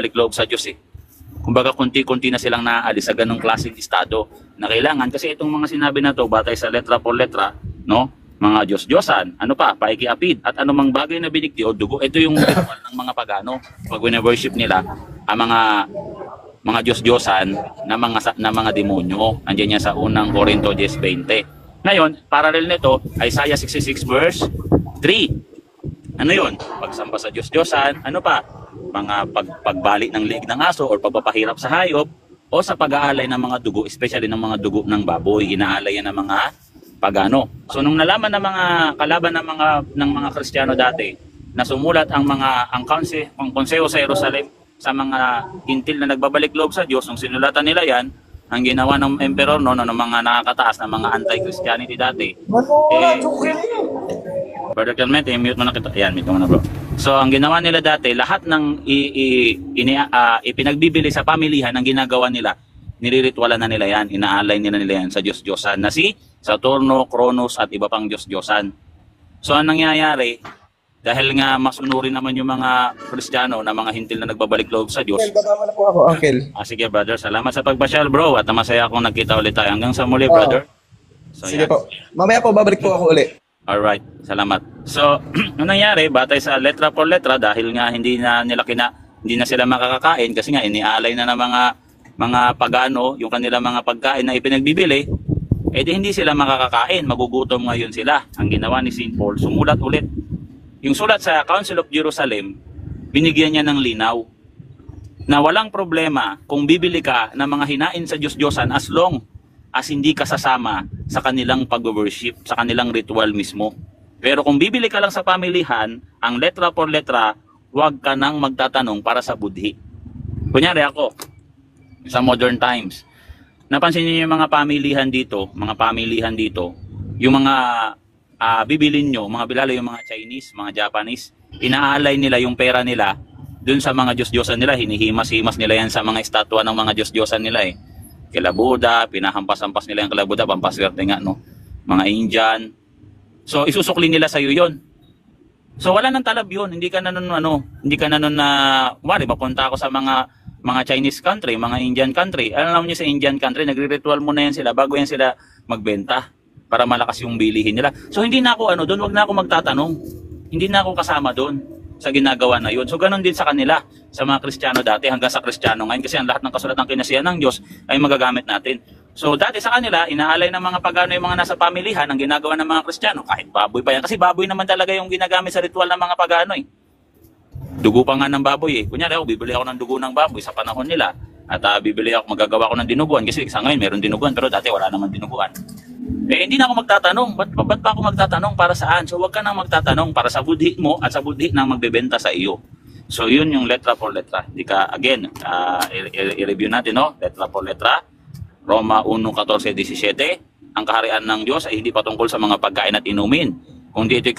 nagbabalik loob sa Diyos eh. Kumbaga kunti-kunti na silang naaalis sa ganong klaseng estado na kailangan, kasi itong mga sinabi na to batay sa letra por letra, no? Mga Diyos-Diyosan, ano pa, paikiapid, at anumang bagay na binigti o dugo, ito yung ritual ng mga pagano pag wina-worship nila ang mga Diyos-Diyosan na mga demonyo. Andiyan yan sa unang Corinto 10:20. Ngayon, parallel nito, Isaiah 66 verse 3. Ano yun? Pagsamba sa Diyos-Diyosan, ano pa? Mga pagbalik ng liig ng aso or pagpapahirap sa hayop o sa pag-aalay ng mga dugo, especially ng mga dugo ng baboy, inaalay yan ng mga pagano. So nung nalaman ng mga kalaban ng mga Kristiyano dati na sumulat ang konseho sa Jerusalem sa mga hintil na nagbabalik loob sa Diyos, nung sinulatan nila yan, ang ginawa ng emperor ng mga nakakataas na mga anti-Christianity dati. Brother Clement, mute mo na kita. Ayan, mute mo na bro. So ang ginawa nila dati, lahat ng ipinagbibili sa pamilihan, ang ginagawa nila, niriritwalan na nila yan, inaalay nila yan sa Diyos-Diyosan na si Saturno, Kronos at iba pang Diyos-Diyosan. So ang nangyayari, dahil nga masunurin naman yung mga Kristiyano na mga hintil na nagbabalik loob sa Diyos. Kasama na po ako, Uncle. Sige brother, salamat sa pagpasyal bro at masaya akong nagkita ulit tayo. Hanggang sa muli brother. So, sige po. Mamaya po, babalik po ako ulit. Alright, salamat. So, ano nangyari, batay sa letra por letra, dahil nga hindi na sila makakakain kasi nga iniaalay na ng mga pagano yung kanilang mga pagkain na ipinagbibili, edi hindi sila makakakain, magugutom ngayon sila. Ang ginawa ni St. Paul, sumulat ulit. Yung sulat sa Council of Jerusalem, binigyan niya ng linaw na walang problema kung bibili ka ng mga hinain sa Diyos-Diyosan as long as hindi ka sasama sa kanilang pag-worship, sa kanilang ritual mismo. Pero kung bibili ka lang sa pamilihan, ang letra por letra, huwag ka nang magtatanong para sa budhi. Kunyari ako, sa modern times, napansin niyo yung mga pamilihan dito, yung mga bibilin nyo, mga bilalo yung mga Chinese, mga Japanese, inaalay nila yung pera nila dun sa mga Diyos-Diyosan nila, hinihimas-himas nila yan sa mga estatwa ng mga Diyos-Diyosan nila eh. Kila Buddha, pinahampas-hampas nila yung kila Buddha, pampaswerte nga, no? Mga Indian. So, isusukli nila sa'yo yun. So, wala nang talab yun. Hindi ka na nun, wari, mapunta ako sa mga Chinese country, mga Indian country. Alam niyo sa Indian country, nagre-ritual muna yan sila bago yan sila magbenta para malakas yung bilihin nila. So hindi na ako doon, wag na ako magtatanong. Hindi na ako kasama doon sa ginagawa na yun. So ganun din sa kanila, sa mga Kristiyano dati hanggang sa Kristiyano ngayon, kasi ang lahat ng kasulatan kinasihan ng Diyos ay magagamit natin. So dati sa kanila, inaalay ng mga pagano yung mga nasa pamilihan ang ginagawa ng mga Kristiyano, kahit baboy pa yan. Kasi baboy naman talaga yung ginagamit sa ritual ng mga pagano eh. Dugo pa nga ng baboy eh. Kunyari ako, bibili ako ng dugo ng baboy sa panahon nila. At magagawa ako ng dinuguan. Kasi sa ngayon meron dinuguan, pero dati wala naman dinuguan. Eh hindi na ako magtatanong. Ba't pa ako magtatanong para saan? So wag ka nang magtatanong para sa budhi mo at sa budhi ng magbebenta sa iyo. So yun yung letra por letra. Di ka, again, i-review natin, no? Letra por letra. Roma 1:14-17. Ang kaharian ng Diyos ay hindi patungkol sa mga pagkain at inumin, kundi ito'y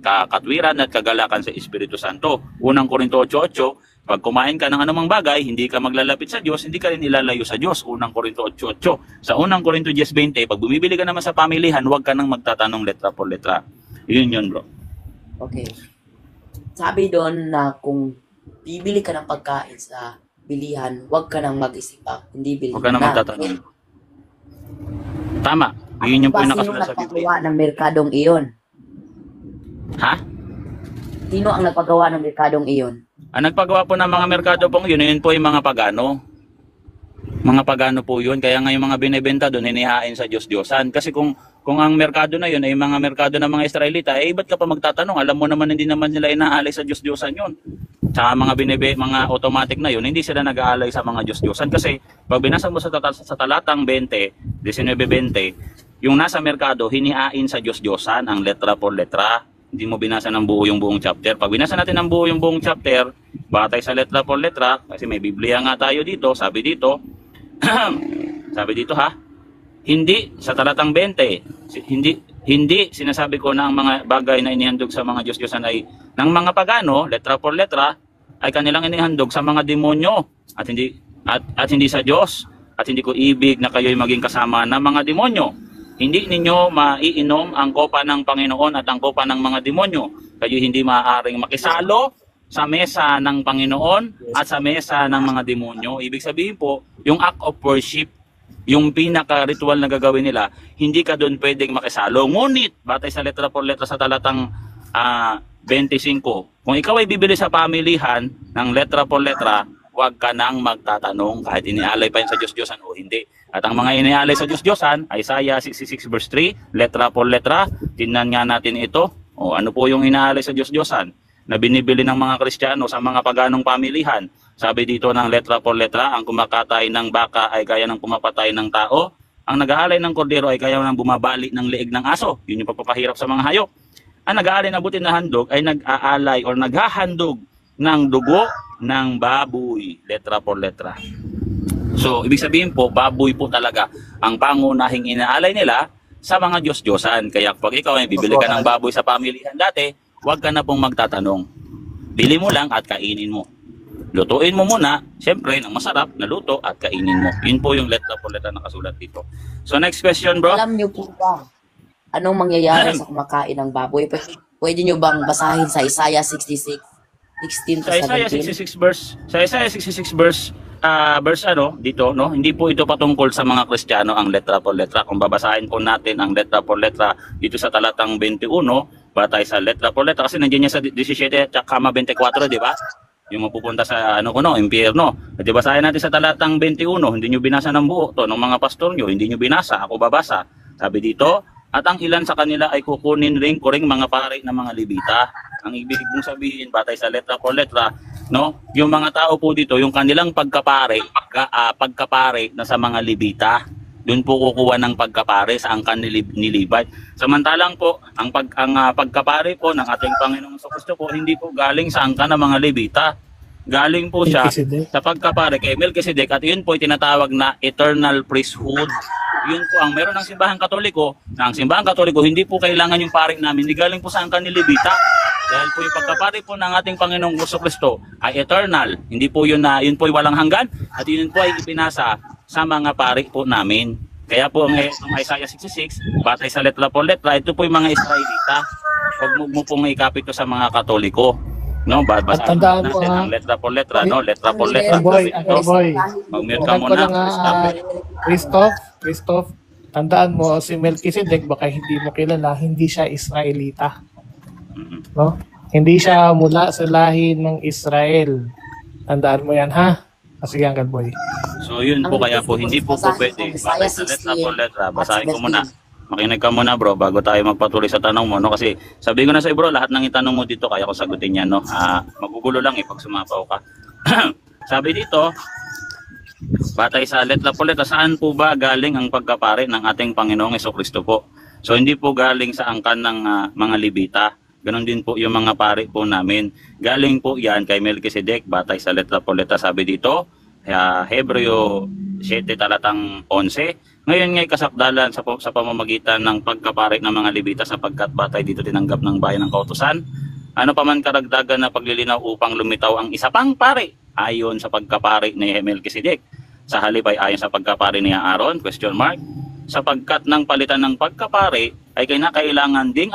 katwiran at kagalakan sa Espiritu Santo. Unang Corinto 8:8, pag kumain ka ng anumang bagay, hindi ka maglalapit sa Diyos, hindi ka rin ilalayo sa Diyos. Unang Corinto 8:8. Sa unang Corinto 10:20, pag bumibili ka naman sa pamilihan, huwag ka nang magtatanong letra por letra. Yun bro. Okay. Sabi doon na kung bibili ka ng pagkain sa bilihan, huwag ka nang mag-isip pa. Hindi bili Huwag ka nang magtatanong. Tama. Yun yung po yung nakasulat sa Biblia. Sino ang nagpagawa ng merkadong iyon? Ha? Sino ang nagpagawa ng merkadong iyon? Ang nagpagawa po ng mga merkado pong yun po yung mga pagano. Mga pagano po yun. Kaya nga yung mga binibenta doon, hinihain sa Diyos-Diyosan. Kasi kung ang merkado na yun ay mga merkado ng mga Israelita, eh ba't ka pa magtatanong? Alam mo naman hindi naman nila inaalay sa Diyos-Diyosan yun. Tsaka mga automatic na yun, hindi sila nag-aalay sa mga Diyos-Diyosan. Kasi pag binasa mo sa talatang 20, 19-20, yung nasa merkado, hinihain sa Diyos-Diyosan ang letra por letra. Hindi mo binasa ng buo yung buong chapter. Pag binasa natin ng buo yung buong chapter, batay sa letra por letra, kasi may Biblia nga tayo dito, sabi dito, hindi sa talatang 20, hindi sinasabi ko na ang mga bagay na inihandog sa mga Diyos-Diyosan ay ng mga pagano, letra por letra, ay kanilang inihandog sa mga demonyo at hindi sa Diyos, at hindi ko ibig na kayo'y maging kasama ng mga demonyo. Hindi ninyo maiinom ang kopa ng Panginoon at ang kopa ng mga demonyo. Kayo hindi maaaring makisalo sa mesa ng Panginoon at sa mesa ng mga demonyo. Ibig sabihin po, yung act of worship, yung pinaka-ritual na gagawin nila, hindi ka doon pwedeng makisalo. Ngunit, batay sa letra por letra sa talatang 25, kung ikaw ay bibili sa pamilihan ng letra por letra, huwag ka nang magtatanong kahit inialay pa yun sa Diyos-Diyosan o hindi. At ang mga inialay sa Diyos-Diyosan, Isaiah 66 verse 3, letra por letra, tingnan nga natin ito. O ano po yung inaalay sa Diyos-Diyosan na binibili ng mga Kristiyano sa mga paganong pamilihan? Sabi dito ng letra por letra, ang kumakatay ng baka ay gaya ng pumapatay ng tao. Ang nag-aalay ng kordero ay gaya ng bumabali ng leeg ng aso. Yun yung pagpapahirap sa mga hayop. Ang nag-aalay ng butil na handog ay nag-aalay or naghahandog ng dugo ng baboy, letra por letra. So, ibig sabihin po, baboy po talaga ang pangunahing inaalay nila sa mga Diyos-Diyosan. Kaya pag ikaw ay bibili ka ng baboy sa pamilihan dati, huwag ka na pong magtatanong. Bili mo lang at kainin mo. Lutuin mo muna, siyempre, ng masarap na luto at kainin mo. Yun po yung letra por letra na kasulat dito. So, next question, bro. Alam niyo po ba anong mangyayari sa kumakain ng baboy? Pwede niyo bang basahin sa Isaiah 66, 16 to Sa Isaiah 17? 66 verse dito, no, hindi po ito patungkol sa mga Kristiyano ang letra por letra. Kung babasahin po natin ang letra por letra dito sa talatang 21, batay sa letra por letra, kasi nandiyan niya sa 17 at 24, di ba? Yung mapupunta sa impyerno. At basahin natin sa talatang 21, hindi niyo binasa ng buo to ng mga pastor niyo, hindi niyo binasa, ako babasa. Sabi dito, at ang ilan sa kanila ay kukunin ring mga pari ng mga Levita. Ang ibig kong sabihin, batay sa letra por letra, no, yung mga tao po dito, yung kanilang pagkapare na sa mga Levita, doon po kukuha ng pagkapare sa angkan ni Levite. Samantalang po, ang pagkapare po ng ating Panginoong Jesucristo po, hindi po galing sa angkan ng mga Levita. Galing po siya sa pagkapare kay Melchizedek, at yun po ay tinatawag na eternal priesthood. Yun po ang meron ng simbahang Katoliko, na ang simbahang Katoliko hindi po kailangan yung pari namin, hindi galing po sa angkan ni Levita. Dahil po yung pagkapari po ng ating Panginoong Jesucristo ay eternal. Hindi po yun yun po ay walang hanggan, at yun po ay ipinasa sa mga pari po namin. Kaya po ang Isaiah 66, batay sa letra por letra, ito po yung mga Israelita. Huwag mo pong ikapit to sa mga Katoliko. No, babasahin natin ang letra por letra, no? Letra por letra. Boy. Mag-mute ka muna. Christoph, tandaan mo, si Melchizedek, baka hindi mo kilala, hindi siya Israelita. No? Hindi siya mula sa lahi ng Israel. Tandaan mo yan, ha? Sige, Uncle Boy. So, yun po, kaya po, hindi po pwede. Batay sa letra por letra, basahin ko muna. Makinig ka muna, bro, bago tayo magpatuloy sa tanong mo, no? Kasi sabi ko na sa bro, lahat ng itanong mo dito kaya ko sagutin yan, no? Magugulo lang pag sumapaw ka. Sabi dito, batay sa letra por letra, saan po ba galing ang pagkapare ng ating Panginoong Jesucristo po? So hindi po galing sa angkan ng mga Levita. Ganon din po yung mga pare po namin. Galing po yan kay Melchizedek, batay sa letra por letra. Sabi dito, Hebreo 7 talatang 11. Ngayon ngay kasakdalan sa pamamagitan ng pagkapare ng mga Levita, sapagkat batay dito tinanggap ng bayan ng kautusan. Ano pa man karagdagan na paglilinaw upang lumitaw ang isa pang pare ayon sa pagkapare ni Melchizedek. Sa halip ay ayon sa pagkapare ni Aaron, ? Sapagkat ng palitan ng pagkapare ay kinakailangan ding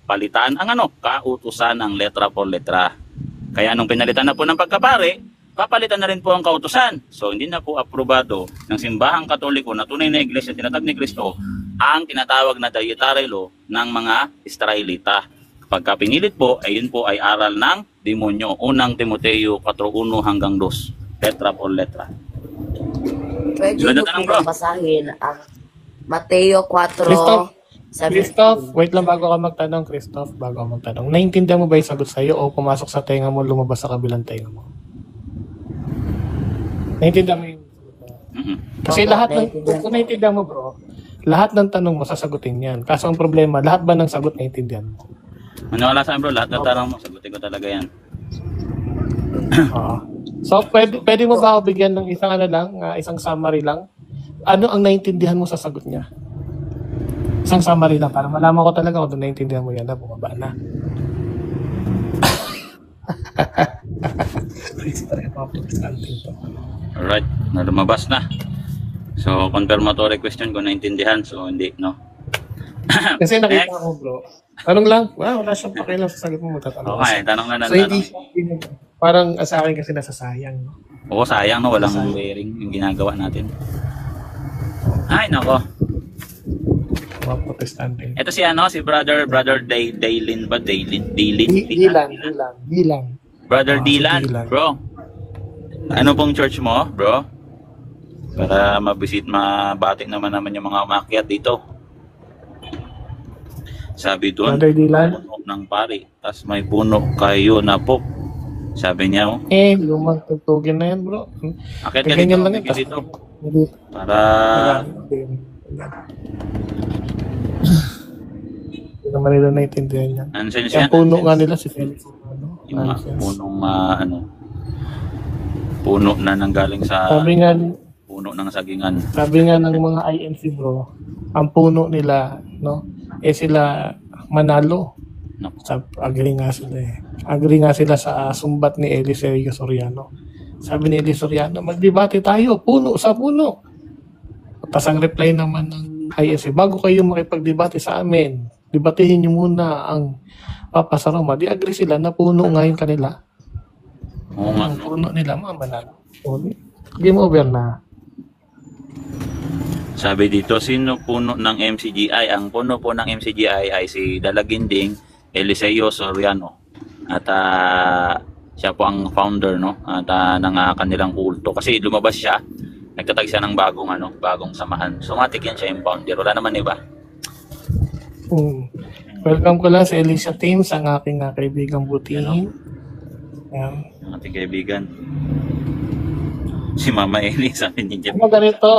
palitan ang kautusan ng letra por letra. Kaya nung pinalitan na po ng pagkapare, papalitan na rin po ang kautusan. So hindi na po aprobado ng simbahang Katoliko na tunay na iglesia tinatag ni Kristo ang tinatawag na dietary law ng mga Israelita. Pagka pinilit po, ay yun po ay aral ng demonyo. Unang Timoteo 4:1 hanggang 2. Letra por letra. Pwede nyo po basahin ang Mateo 4, Christoph, wait lang bago ka magtanong, Christoph, Naintindihan mo ba yung sagot sa'yo o pumasok sa tenga mo, lumabas sa kabilang tenga mo? Naintindihan mo yung Kasi kung naintindihan mo, bro, lahat ng tanong mo sasagutin yan. Kaso ang problema, lahat ba ng sagot naintindihan mo? Wala sa bro, lahat ng tanong mo, sagutin ko talaga yan. So, pwede mo ba ako bigyan ng isang summary lang? Ano ang naintindihan mo sa sagot niya? Isang summary lang, para malaman ko talaga kung naintindihan mo yan na bumaba na. Alright, lumabas na. So, confirmatory question kung naintindihan. So, hindi, no? Kasi nakita ko, bro. Tanong lang. Wala siyang pakialam sa sagot mo. Magtatanong. Okay, tanong na So, hindi tanong. parang sa akin kasi nasasayang. No? Oo, sayang no, walang wearing yung ginagawa natin. Ay, nako. Mga protestante. Ito si ano, si brother Daylin ba? Daylin. Dilan. Brother Si Dylan, Dylan. bro. Ano pong church mo, bro? Para mabati naman yung mga umakyat dito. Sabi doon, Brother Dylan. puno ng pari. Tapos may puno kayo na po. Sabi niya, oh, Lumang tugtugin na yan, bro. akit ka Ganyan dito, lang akit ka yan. dito. Hindi. Para, Hindi naman nila naiintindihan yan. ano siya? Yung puno nga nila si Felix. Yung mga punong, puno na nanggaling sa puno ng sagingan. Sabi nga ng mga INC, bro, ang puno nila, no, sila manalo. Naku. Agree nga sila eh. Agree nga sila sa sumbat ni Eliseo Soriano. Sabi ni Eliseo Soriano, magdebate tayo, puno sa puno. Tapos ang reply naman ng INC, bago kayo makipagdebate sa amin, debatehin nyo muna ang Papa sa Roma. Di agree sila na puno nga yung kanila. Oo nga, Ang no? puno nila, manalo. Game over na. Sabi dito, sino puno ng MCGI? Ang puno po ng MCGI ay si Dalaginding Eliseo Soriano. At siya po ang founder, no? At ng kanilang kulto. Kasi lumabas siya, nagtatag siya ng bagong samahan. So matik yan siya yung founder. Wala naman iba. Welcome ko lang sa Elisha Teams, ang aking kaibigang butihin. Yan. Ang ating kaibigan. Si Mama Eli, sabi ni Jeff. Ano ganito,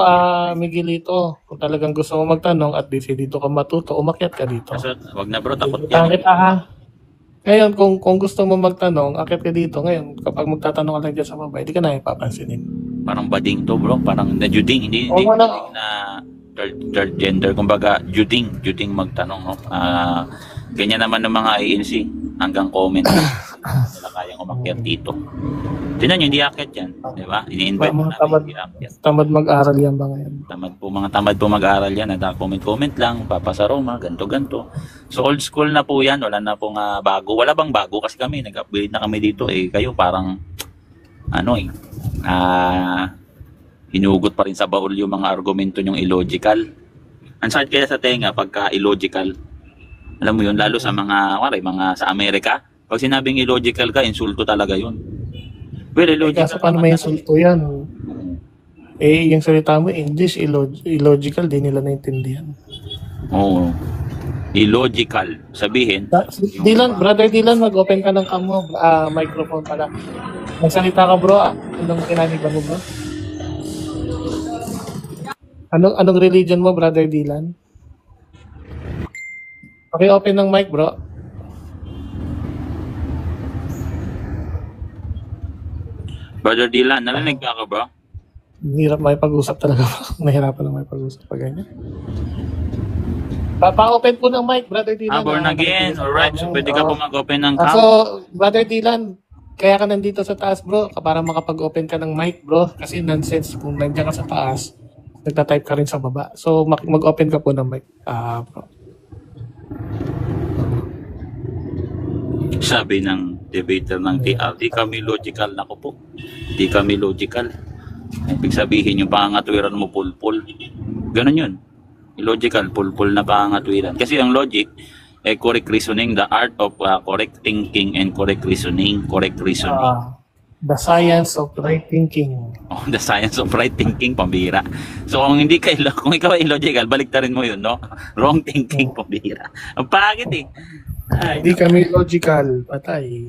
Miguelito, kung talagang gusto mo magtanong at least dito ka matuto, umakyat ka dito. Kaso, wag na bro, takot yan. Pangit ha. Ngayon, kung gusto mo magtanong, akyat ka dito. Ngayon, kapag magtatanong ka lang dyan sa baba, hindi ka na ipapansinin. Parang bading to bro, parang na juding, hindi Oo, wala. bading na third gender, kumbaga juding magtanong, no? Ganyan naman ng mga ANC, hanggang comment wala kayang umakyat dito. Tingnan nyo, hindi akyat yan, di ba? Ini-invite mo Mga namin, hindi akyat. Tamad mag-aral yan ba ngayon? Mga tamad po mag-aaral yan, at comment lang, Papa sa Roma, ganto. So old school na po yan, wala na pong bago. Wala bang bago? Kasi kami, nag-upgrade na kami dito kayo parang, hinugot pa rin sa baul yung mga argumento nyong illogical. Ang sakit kaya sa tenga pagka illogical. Alam mo yun, lalo sa mga sa Amerika, pag sinabing illogical ka, insulto talaga yun. Well, illogical. Kaso paano may insulto yan? Yung salita mo, English, illogical, di nila naintindihan. Oo. Illogical. Sabihin, Brother Dylan, mag-open ka ng microphone pala. Magsalita ka, bro. Anong kinaniban mo, bro? Anong religion mo, Brother Dylan? Okay, open ng mic, bro. Brother Dylan, narinig ka ako, bro? Hirap may pag-usap talaga, bro. Nahirapan na may pag-usap pag ganyan. Pa-open po ng mic, Brother Dylan. Born again. Alright, so pwede ka po mag-open ng cam. So, Brother Dylan, kaya ka nandito sa taas, bro, para makapag-open ka ng mic, bro. Kasi nonsense kung nandiyan ka sa taas, nagtatype ka rin sa baba. So, mag-open ka po ng mic, bro. Sabi ng debater ng TR, di kami logical. Nako po, di kami logical. Ibig sabihin yung pangangatwiran mo pulpul. Ganun yun. Illogical, pulpul na pangangatwiran. Kasi ang logic, correct reasoning, the art of correct thinking and correct reasoning. The science of right thinking. Oh, the science of right thinking, pambira. So kung ikaw ay illogical, baliktarin mo yun, no? Wrong thinking, pambira. Ang pangit eh. Ay, Hindi kami logical, patay.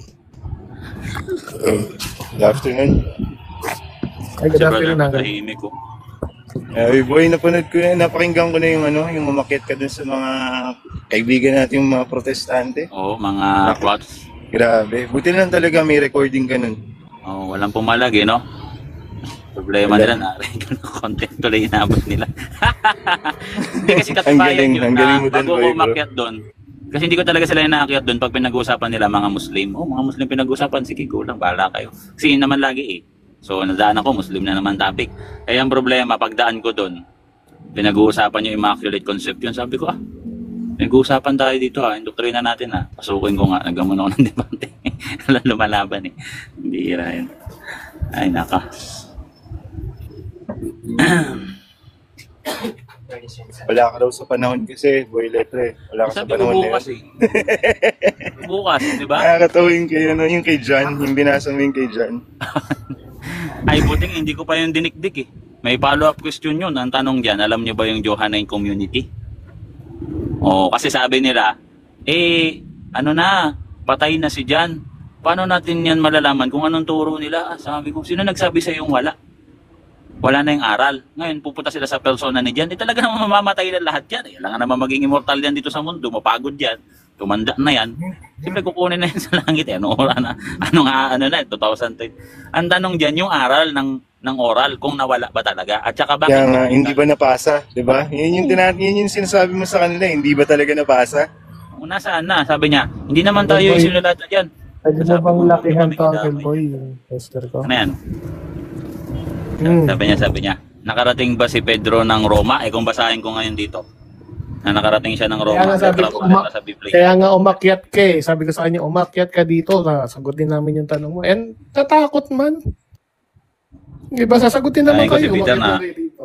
Good afternoon. Ay, good sa afternoon, brother, Uncle. tahimik ko. Boy, napakinggan ko na yung yung umakyat ka dun sa mga kaibigan natin, yung mga protestante. Oo, mga plots. Grabe. Buti lang talaga may recording ka nun. Oh, walang pumalag no? Problema nila na content ko lang inabot nila. Hindi kasi katibayan yun ang galing mo dun, bago ko boy, bro. umakyat doon. Kasi hindi ko talaga sila inaakyat doon pag pinag-uusapan nila mga Muslim. Oh, mga Muslim pinag-uusapan, sige, go lang, bahala kayo. Kasi yun naman lagi So, nadaan ako, Muslim na naman topic. Kaya ang problema, pagdaan ko doon, pinag-uusapan yung Immaculate Conception. Sabi ko, Nag-uusapan tayo dito indoktrina natin Pasukin ko nga, naggamon ako ng debate. Lumalaban Hindi yun. Ay, naka. Wala ka daw sa panahon kasi, boy letre. Wala ka sa Sabi ko panahon na bukas yun. Bukas, di ba? Nakakatawa yung kay, yung kay John, yung binasa mo yung kay John. Ay, buting hindi ko pa yung dinikdik May follow-up question yun. Ang tanong dyan, alam niyo ba yung Johannine community? Kasi sabi nila, patay na si John. Paano natin yan malalaman kung anong turo nila? Sabi ko, sino nagsabi sa yung wala? Wala na yung aral. Ngayon, pupunta sila sa persona ni John. Talaga naman mamamatay na lahat yan. Kailangan naman maging immortal yan dito sa mundo. Mapagod yan. Tumanda na yan. Siyempre kukunin na yan sa langit. Anong oras na? 2020. Ang tanong dyan, yung aral ng oral, kung nawala ba talaga? At saka bakit? Kaya nga, hindi ba napasa? Diba? Yun yung sinasabi mo sa kanila, hindi ba talaga napasa? Nasaan na? Sabi niya, hindi naman tayo yung sinulatan dyan. Pwede mo bang lakihan to, Uncle Boy, yung poster ko? Ano yan? Sabi niya, nakarating ba si Pedro ng Roma? Kung basahin ko ngayon dito, na nakarating siya ng Roma. Kaya nga sabi ko, sa Biblia. kaya nga umakyat ka Sabi ko sa kanya, umakyat ka dito. Sagutin namin yung tanong mo. And tatakot man. Diba, sasagutin naman Kaya ko si kayo. Peter Umakyat kayo dito.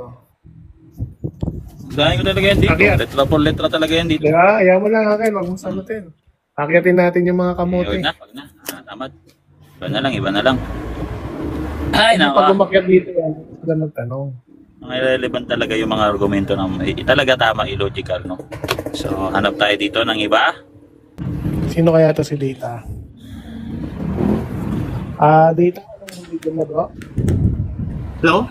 Basahin ko talaga yan dito. Letra por letra talaga yan dito. Diba, ayaw mo lang akin. Huwag mong sagutin. Akyatin natin yung mga kamote. Wag na. Tamad. Iba na lang. Ay, Pag nako. umakyat dito yan, sila magtanong. Ang irrelevant talaga yung mga argumento na talaga tama, illogical, no? So, hanap tayo dito ng iba. Sino kaya to si Data? Data, anong video mo bro? Hello?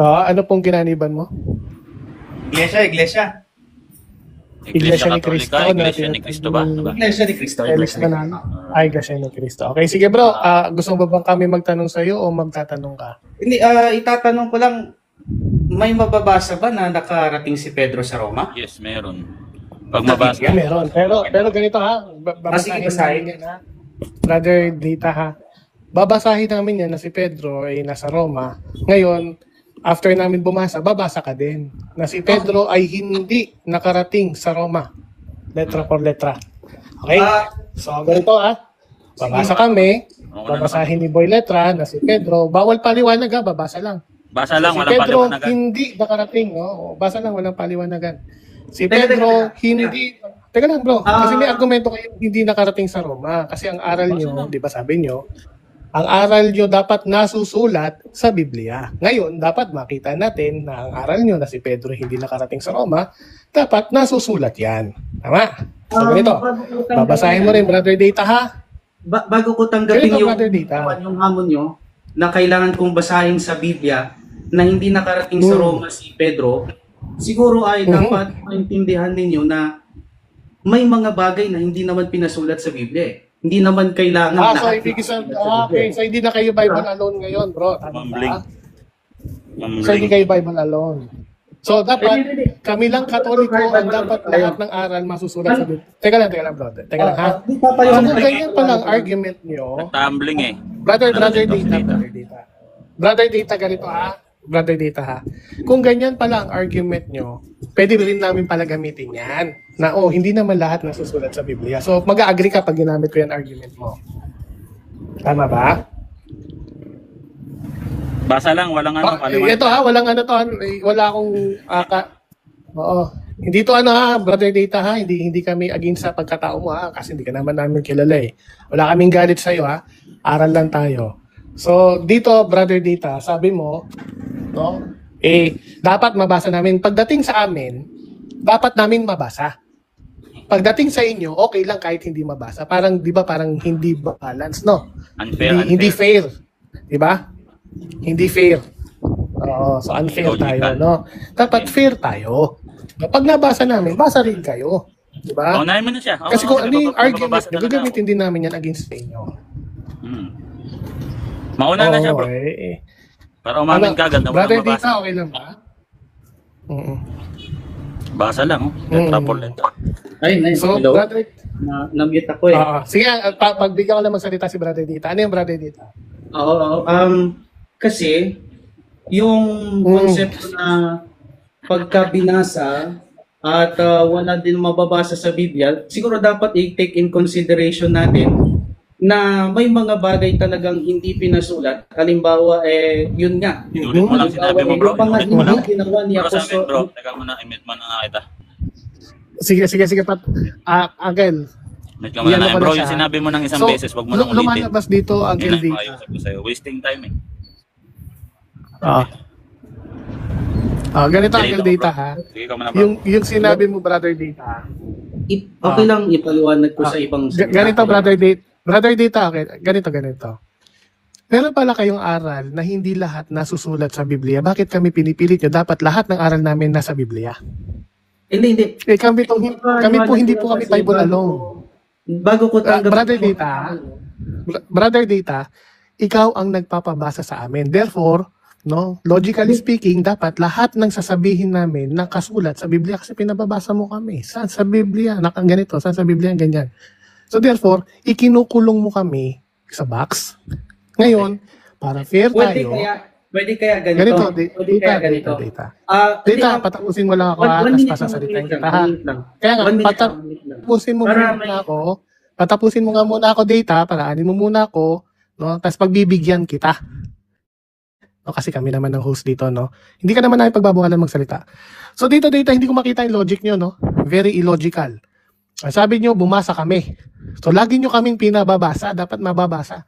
Ano pong kinaniban mo? Iglesia. Iglesia ni Cristo. Iglesia ni Cristo ba? Ano ba? Iglesia ni Cristo. Ellis ka na. Iglesia ni Cristo. Okay, sige bro. Gusto mo ba bang kami magtanong sa iyo o magtatanong ka? Hindi, itatanong ko lang, may mababasa ba na nakarating si Pedro sa Roma? Yes, meron. Pag mabasa. Yeah, meron. Pero ganito ha. Sige, Babasahin basahin. namin yan ha. Brother Data ha. Babasahin namin yan na si Pedro ay nasa Roma. Ngayon, after namin bumasa, babasa ka din. Na si Pedro ay hindi nakarating sa Roma. Letra por letra. Okay? So, ganito ha. Babasa kami. Babasahin ni Boy Letra na si Pedro. Bawal paliwanag ha. Babasa lang. Basa lang, Si walang Pedro paliwanagan. hindi nakarating. No? Basa lang, walang paliwanagan. Si Pedro hindi... Teka lang bro, kasi may argumento kayo hindi nakarating sa Roma. Kasi ang aral nyo, di ba sabi nyo, ang aral nyo dapat nasusulat sa Biblia. Ngayon, dapat makita natin na ang aral nyo na si Pedro hindi nakarating sa Roma, dapat nasusulat yan. Tama? So ganito, babasahin mo rin, Brother Data ha? Bago ko tanggapin Ganito, yung, Brother Data. yung hamon nyo, na kailangan kong basahin sa Biblia na hindi nakarating sa Roma si Pedro, siguro ay dapat maintindihan ninyo na may mga bagay na hindi naman pinasulat sa Biblia. Hindi naman kailangan So ibig sabihin, okay, so hindi na kayo Bible alone ngayon, bro. Tama Mambling. ba? So hindi kayo Bible alone. So dapat kami lang Katoliko ang dapat lahat ng aral masusulat sa Biblia. Teka lang bro. Teka lang ha. Di So papayong kung ganyan pa lang argument nyo, Tumbling Brother Data, ganito ha. Brother Data ha. Kung ganyan pala ang argument nyo, pwede rin namin pala gamitin yan. Na hindi naman lahat nasusulat sa Biblia. So mag-agree ka pag ginamit ko yung argument mo. Tama ba? Basa lang, walang paliwanag. Ito ha, walang wala akong Oo. Hindi to Brother Data ha, hindi kami against sa pagkatao mo ha, kasi hindi ka naman namin kilala eh. Wala kaming galit sa iyo ha. Aral lang tayo. So dito Brother Data, sabi mo, no? Dapat mabasa namin. Pagdating sa amin, dapat namin mabasa. Pagdating sa inyo, okay lang kahit hindi mabasa. Parang 'di ba parang hindi balance, no? Unfair. Hindi fair. 'Di ba? Hindi fair. Oo, so unfair tayo, no? Dapat fair tayo. Kapag nabasa namin, basa rin kayo. 'Di ba? Unahin mo na siya. Kasi kung ano yung argument, mababasa talaga. gagamitin din namin yan against sa inyo. Mauna na siya, bro. Okay. Para umamin ka agad na Brother walang mabasa. Dita, okay lang ba? Basa lang, letra por letra. Ay, nice. So, Hello? Brother, Na-mute ako eh. sige, pagbigyan ko lang magsalita si Brother Dita. Ano yung Brother Dita? Oo. Kasi, yung konsepto na pagka binasa, at wala din mababasa sa Biblia, siguro dapat i-take in consideration natin na may mga bagay talagang hindi pinasulat. Halimbawa, yun nga. Inulit mo lang sinabi mo, bro. Yung mga Inulit mo lang. hindi ginawa ni Bro, sa amin, Apostol. bro. Teka muna, i-mute mo na nga kita. Sige, Pat. Uncle, Mute ka muna Yan na. ako Bro, na yung siya. sinabi mo ng isang so, beses, wag mo nang ulitin. lumalabas dito, Hindi Uncle na Dita. makayusap ko sa'yo. Wasting time eh. Ganito, Sige, Uncle ito, Dita, bro. ha? Sige ka muna, bro. Yung sinabi mo, Brother Dita. Okay lang ipaliwanag ko sa ibang Ganito, Brother Dita, okay. Ganito. Meron pala kayong aral na hindi lahat nasusulat sa Biblia. Bakit kami pinipilit nyo? Dapat lahat ng aral namin nasa Biblia. Hindi. Kami po hindi po kami Bible alone. Bago ko tanggap. Brother Dita, ikaw ang nagpapabasa sa amin. Therefore, no, logically speaking, dapat lahat ng sasabihin namin nakasulat sa Biblia kasi pinababasa mo kami. Saan sa Biblia? Ganito, saan sa Biblia ganyan. So therefore, ikinukulong mo kami sa box. Ngayon, para fair tayo, Pwede kaya ganito. Dita, patapusin mo lang ako tapos pasasalitain kita ha. Kaya nga, patapusin mo muna ako. Patapusin mo nga muna ako, Dita, paraanin mo muna ako, no? Tapos pagbibigyan kita. No, kasi kami naman ng host dito, no? Hindi ka naman namin pagbabawalan magsalita. So dito, hindi ko makita yung logic nyo, no? Very illogical. Sabi nyo, bumasa kami. So lagi nyo kaming pinababasa, dapat mababasa.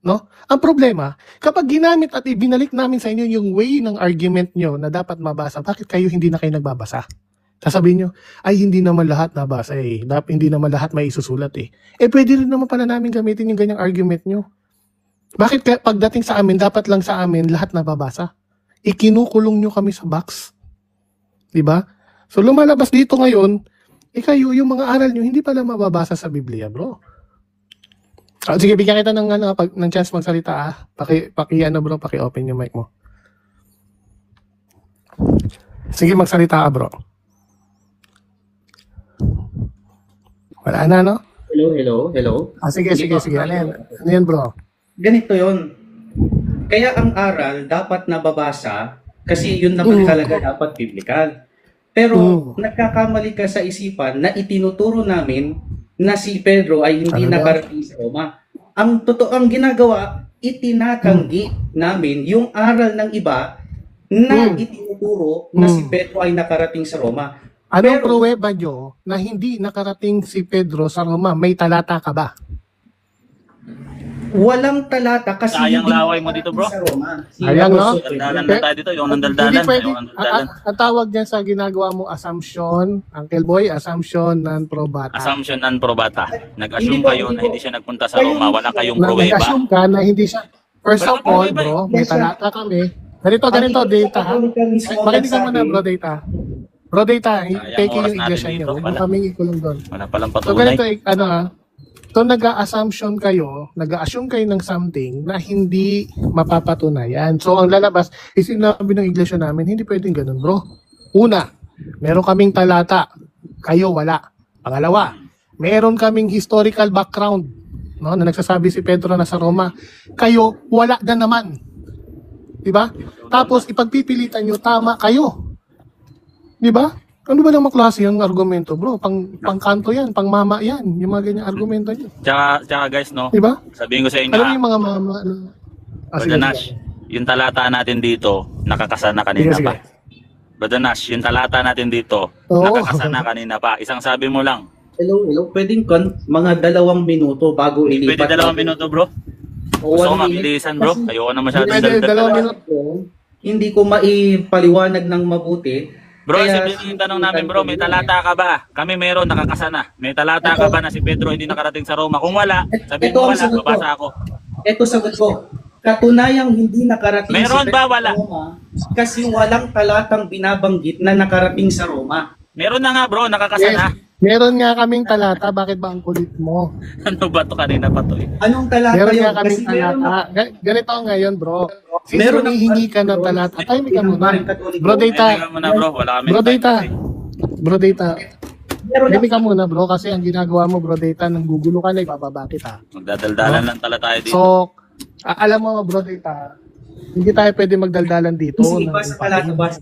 No? Ang problema, kapag ginamit at ibinalik namin sa inyo yung way ng argument nyo na dapat mabasa, bakit kayo hindi na kayo nagbabasa? Sasabihin nyo, ay hindi naman lahat nabasa eh. Hindi naman lahat may isusulat eh. Pwede rin naman pala namin gamitin yung ganyang argument nyo. Bakit pagdating sa amin, dapat lang sa amin lahat nababasa? Ikinukulong nyo kami sa box. Diba? So lumalabas dito ngayon, kayo, yung mga aral nyo, hindi pala mababasa sa Biblia, bro. Sige, bigyan kita ng chance magsalita ah. Paki-open yung mic mo. Sige, magsalita ka, bro. Wala na, no? Hello. Sige. Ano yan, bro? Ganito yon. Kaya ang aral dapat nababasa kasi yun naman talaga dapat biblikal. Pero nagkakamali ka sa isipan na itinuturo namin na si Pedro ay hindi nakarating sa Roma. Ang ginagawa, itinatanggi namin yung aral ng iba na itinuturo na si Pedro ay nakarating sa Roma. Anong pruweba nyo na hindi nakarating si Pedro sa Roma? May talata ka ba? Walang talata kasi Sayang hindi laway mo dito, bro. sa Roma. Sayang, no? Daldalan na tayo dito. Yung nandaldalan. Hindi pwede. Yung nandaldalan. Ang tawag dyan sa ginagawa mo, assumption, Uncle Boy, assumption non probata. Assumption non probata. Nag-assume kayo na hindi siya nagpunta sa Roma. Wala kayong pruweba. Nag-assume ka na hindi siya. First of all, bro, may talata kami. Ganito, Data, ha? Makinig ka muna, bro, Data. Bro, Data, take yung iglesia niyo. Huwag mo kaming ikulong doon. Wala palang So, patunay. ganito, so nag-assume kayo ng something na hindi mapapatunayan. So ang lalabas, sinabi ng iglesia namin, hindi pwedeng ganun, bro. Una, meron kaming talata, kayo wala. Pangalawa, meron kaming historical background, no, na nagsasabi si Pedro na sa Roma, kayo wala na naman. Diba? Tapos ipagpipilitan nyo, tama kayo. Diba? Ano ba namang klase yung argumento, bro? Pangkanto yan, pangmama yan, yung mga ganyang argumento nyo. Tsaka guys, no? Diba? Sabihin ko sa inyo, Alam mo yung mga mama? Brother Nash, yung talata natin dito, nakakasana kanina Sige. pa. Brother Nash, yung talata natin dito, Oo. nakakasana kanina pa. Isang sabi mo lang. Hello. Pwedeng mga 2 minuto bago ilipat. Pwede 2 minuto, bro. O Gusto ko 1 minute. mabilisan, bro. Ayoko na masyadong Pwede, daldal. 2 minuto. Hindi ko maipaliwanag ng mabuti. Bro, Kaya, simple yung tanong namin, bro, may talata ka ba? Kami meron, nakakasana. May talata ka ba na si Pedro hindi nakarating sa Roma? Kung wala, sabihin mo wala, babasa ako. Ito sagot ko. Katunayang hindi nakarating Meron si ba? Pedro Wala. sa Roma kasi walang talatang binabanggit na nakarating sa Roma. Meron na nga, bro, nakakasana. Meron nga kaming talata, bakit ba ang kulit mo? Ano ba to kanina pa to eh? Anong talata Meron yun? nga kaming Kasi meron talata. Ganito ngayon, bro. Since Meron ng- humihingi ka ng talata, tayo ka muna. Bro, Ay, Data. teka muna, bro, wala kami. Bro, Data. Bro, Data. Meron Hindi ka muna, bro, kasi ang ginagawa mo, bro, Data, nang gugulo ka na, ibababa kita. Magdadaldalan lang tala tayo dito. So, alam mo, bro, Data, hindi tayo pwede magdaldalan dito. Sige, basa talata, basa.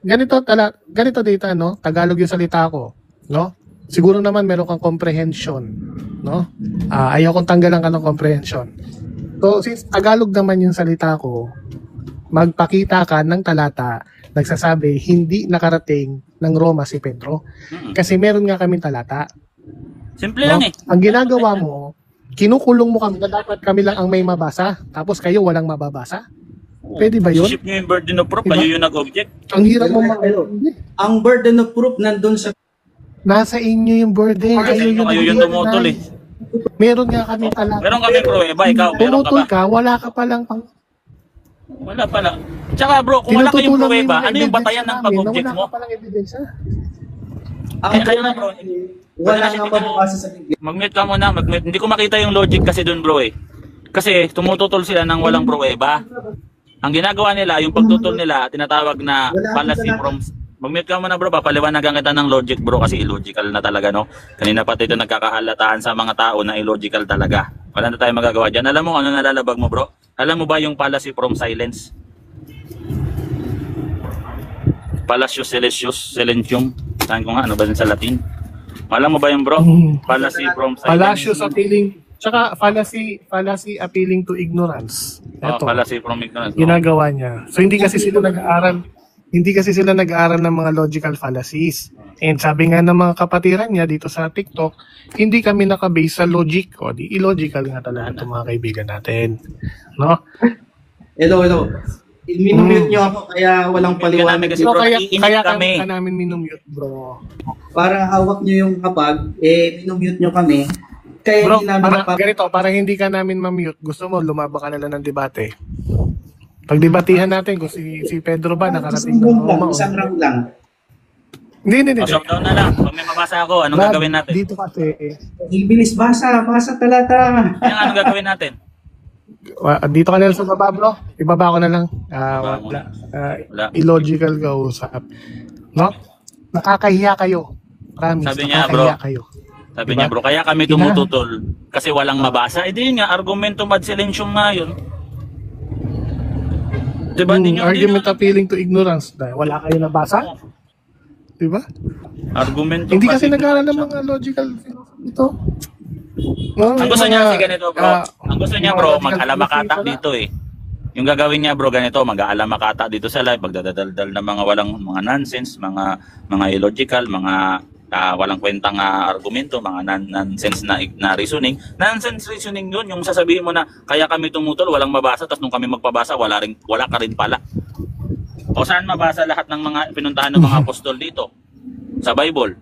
ganito dito, no? Tagalog yung salita ko, no? Siguro naman meron kang comprehension, no? Ayaw kong tanggalan ka ng comprehension. So, since Tagalog naman yung salita ko, magpakita ka ng talata nagsasabi hindi nakarating ng Roma si Pedro. Kasi meron nga kaming talata. Simple No? lang eh. Ang ginagawa mo, kinukulong mo kami na dapat kami lang ang may mabasa, tapos kayo walang mababasa. Pwede ba yun? Ship nyo yung burden of proof, Diba? kayo yung nag-object. Ang hirap mo Ang burden of proof nandun sa Nasa inyo yung burden. Kayo yung tumutol eh. Meron nga kami talata. Meron kami pruweba, ikaw, meron ka Tumutol ba? ka, wala ka palang pang... Wala pala. Tsaka bro, kung wala kayong Tinututulan mo pruweba, yung ano yung ebidensya batayan ng namin na pag-object wala mo? ka palang ebidensya. Kaya nga bro, wala nga mababasa sa Biblia. mag-mute ka muna, mag-mute. Hindi ko makita yung logic kasi dun bro eh. Kasi tumututol sila ng walang pruweba. Ang ginagawa nila, yung pagtutol nila, tinatawag na fallacy from... Mag-mute ka muna bro, papaliwanagan kita ng logic bro kasi illogical na talaga no. Kanina pati ito nagkakahalataan sa mga tao na illogical talaga. Wala na tayong magagawa dyan. Alam mo ano nalalabag mo bro? Alam mo ba yung fallacy from silence? Fallacious silentium. Saan ko nga, ano ba din sa Latin? Alam mo ba yung bro? Fallacy from silence. Fallacious appealing, tsaka fallacy appealing to ignorance. Oh, Ito, fallacy from ignorance. ginagawa niya. So hindi kasi sila nag-aaral ng mga logical fallacies. And sabi nga ng mga kapatiran niya dito sa TikTok, hindi kami nakabase sa logic. O di illogical nga talaga itong mga kaibigan natin. No? Hello. Minumute nyo ako kaya walang paliwanag. Kasi So bro, kaya iinit kami. ka namin minumute, bro. Para hawak nyo yung kapag, minumute nyo kami. Kaya Bro, hindi namin para hindi ka namin ma-mute, gusto mo lumaba ka na lang ng debate. Pagdebatihan natin kung si Pedro ba nakarating Isang ng round lang, Roma. isang round lang. Hindi. Shutdown na lang. Pag may mabasa ako, anong Brad, gagawin natin? Dito kasi, Bilis, basa talata. Kaya nga, anong gagawin natin? dito ka na lang sa baba, bro. Ibaba ko na lang. Wala. Wala. Illogical ka usap. No? Nakakahiya kayo. Promise, Sabi niya, nakakahiya bro. kayo. Sabi Diba? niya bro, kaya kami tumututol kasi walang mabasa. Eh di yun nga, argumentum ad silentium nga yun. Diba? Di Argument appealing to ignorance. Dahil wala kayo nabasa. Diba? Argumentum Hindi ad kasi silentium. nag-aaral ng mga logical philosophy ito. No, Ang gusto yung niya mga, kasi ganito bro. Ang gusto niya yung bro, mga logical mag-alamakata philosophy pala. dito eh. Yung gagawin niya bro ganito, mag-aalamakata dito sa live, magdadaldal ng mga walang mga nonsense, mga illogical, mga walang kwentang argumento, mga nonsense na reasoning. Nonsense reasoning yun, yung sasabihin mo na kaya kami tumutol, walang mabasa, tapos nung kami magpabasa, wala ka rin pala. O saan mabasa lahat ng mga pinuntahan ng mga apostol dito? Sa Bible.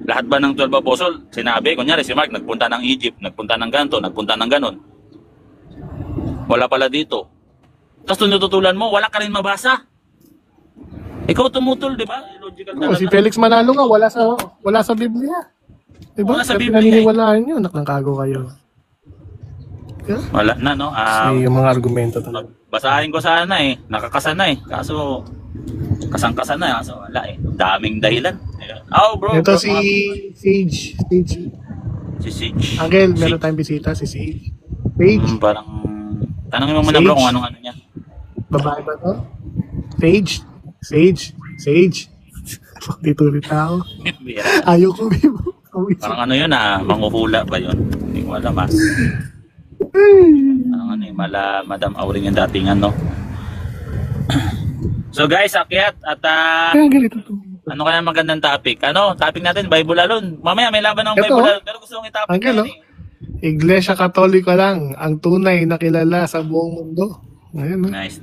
Lahat ba ng 12 apostol, sinabi, kunyari si Mark, nagpunta ng Egypt, nagpunta ng ganito, nagpunta ng ganon. Wala pala dito. Tapos tinututulan mo, wala ka rin mabasa. Ikaw tumutol, di ba? Logical Oh, talaga. si Felix Manalo nga wala sa Biblia. Diba? Wala sa Kaya Biblia, pinaniniwalaan nyo, nakakago kayo. Yeah? Wala na, no? Kasi yung mga argumento talaga. Basahin ko sana eh. Nakakasana eh. Kaso, kasang-kasa na. Kaso wala eh. Daming dahilan. Oh, bro. Ito bro, si Sage. Si Sage. Angel, meron tayong bisita, si Sage. Sage, Parang, tanongin mo muna bro kung anong ano niya. babae ba to? Sage. Dito ulit ako. Bira. Ayoko, Bibo. Parang ano yun manguhula ba yun? Hindi ko alam Parang ano Madam Auring yung datingan, no? So guys, akyat at Kaya ganito to. ano kaya magandang topic? Topic natin, Bible alone. Mamaya may laban ng Ito, Bible alone. Pero gusto kong i-topic Angel, na oh. yun eh. Iglesia Katolika lang, ang tunay na kilala sa buong mundo. Ayan, oh. Nice.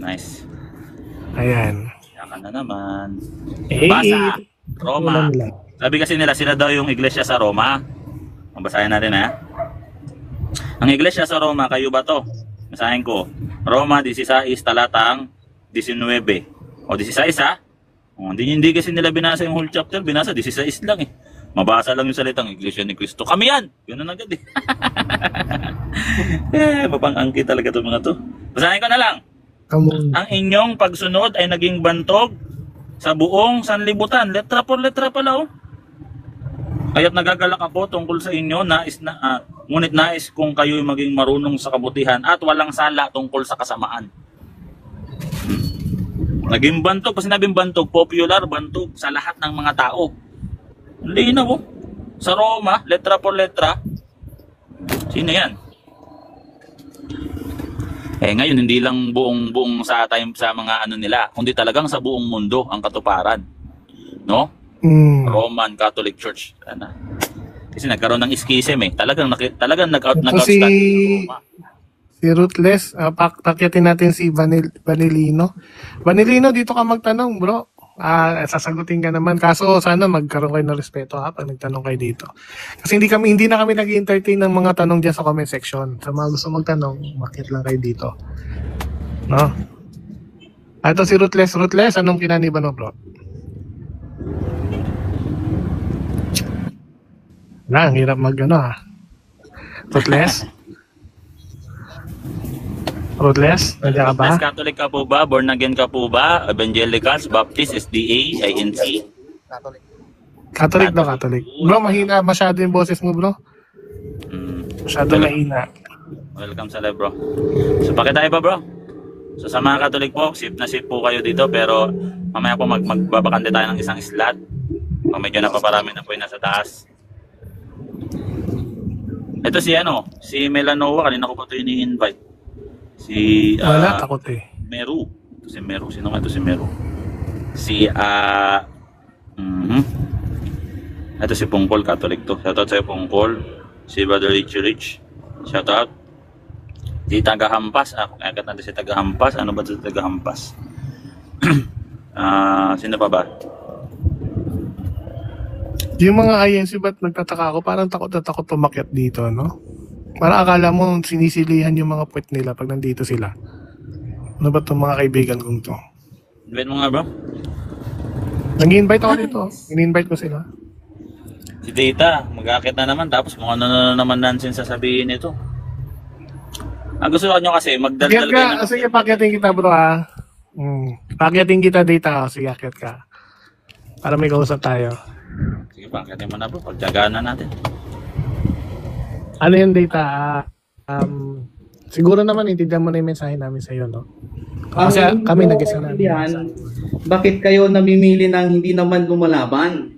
Ayan. Yakan na naman. Eh, Basa. Roma. wala nila. Sabi kasi nila, sila daw yung iglesia sa Roma. Basahin natin Ang iglesia sa Roma, kayo ba to? Basahin ko. Roma 16 talatang 19. O 16 hindi kasi nila binasa yung whole chapter, binasa 16 lang eh. Mabasa lang yung salitang Iglesia ni Cristo. Kami yan! Yun na agad eh. Mapang-angki talaga itong mga to. Basahin ko na lang. Come on. Ang inyong pagsunod ay naging bantog sa buong sanlibutan. Letra por letra pala Kaya't nagagalak ako tungkol sa inyo, ngunit nais kung kayo'y maging marunong sa kabutihan at walang sala tungkol sa kasamaan. Naging bantog, pag sinabing bantog, popular, bantog sa lahat ng mga tao. Linaw mo. Sa Roma, letra por letra, sino yan? Ngayon, hindi lang buong sa time sa mga ano nila, kundi talagang sa buong mundo ang katuparan. No? Roman Catholic Church. Ano? Kasi nagkaroon ng schism eh. Talagang nag-out Si, Roma. si Ruthless, pakyatin natin si Vanilino. Vanilino, dito ka magtanong, bro. Sasagutin ka naman. Kaso sana magkaroon kayo ng respeto ha pag nagtanong kayo dito. Kasi hindi na kami nag-entertain ng mga tanong diyan sa comment section. Sa mga gusto magtanong, makit lang kayo dito. No? Ito si Ruthless. Ruthless, anong pinaniban mo, bro? Ang hirap ha. Ruthless? Ruthless? Nandiyan ka ba? Ruthless Catholic ka po ba? Born again ka po ba? Evangelicals, Baptist, SDA, INC? Catholic daw, Catholic. Bro, mahina masyado yung boses mo, bro. Masyado mahina. Welcome sa live, bro. So, pakitayo ba, bro? So, sa mga Catholic po, safe na safe po kayo dito, pero mamaya po magbabakante tayo ng isang slot. Kung medyo napaparami na po yung nasa taas. Ito si Melanova, kanina ko pa ito ini-invite. Si Wala, takot eh. Meru. Ito si Meru. Sino nga ito si Meru? Ito si Pungkol, Catholic to. Shoutout sa'yo, Pungkol. Si Brother Rich. Shoutout. Si Tagahampas. Agad natin si Tagahampas. Ano ba ito si Tagahampas? Sino pa ba? Yung mga INC, ba't nagtataka ako? Parang takot na takot umakyat dito, no? Para akala mo sinisilihan yung mga puwet nila pag nandito sila. Ano ba itong mga kaibigan kong to? Invite mo nga, bro. Nag-invite ako dito. In-invite ko sila. Si Data, mag-aakit na naman. Tapos kung ano na naman nonsense sasabihin nito. Ang gusto ko nyo kasi, magdaldal Akyat kayo ka. Sige, pakyatin kita, bro, ha? Pakyatin kita, Data. Sige, akyat ka. Para may kausap tayo. Sige, pakitin mo na, bro. Pagtyagaan na natin. Ano yung Data? Siguro naman, intindihan mo na yung mensahe namin sa iyo, no? Kasi kami nag-isa na. Bakit kayo namimili ng hindi naman lumalaban?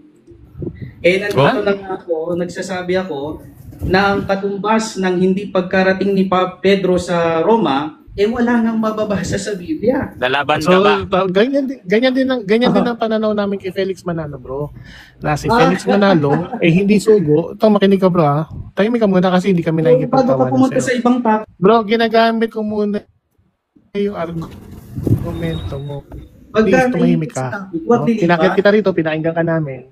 Nandito na nga ako, nagsasabi ako, na ang katumbas ng hindi pagkarating ni Pedro sa Roma, wala nang mababasa sa Biblia. Lalaban So, ka ba? ganyan din ang pananaw namin kay Felix Manalo, bro. Na si Felix Manalo, hindi sugo. Ito, makinig ka, bro, ha? Tahimik ka muna kasi hindi kami Bago ka nakikipagtawanan pumunta sa sa'yo. ibang topic, Bro, ginagamit ko muna yung argumento mo. Please, tumahimik ka. No? Kinakit kita rito, pinakinggan ka namin.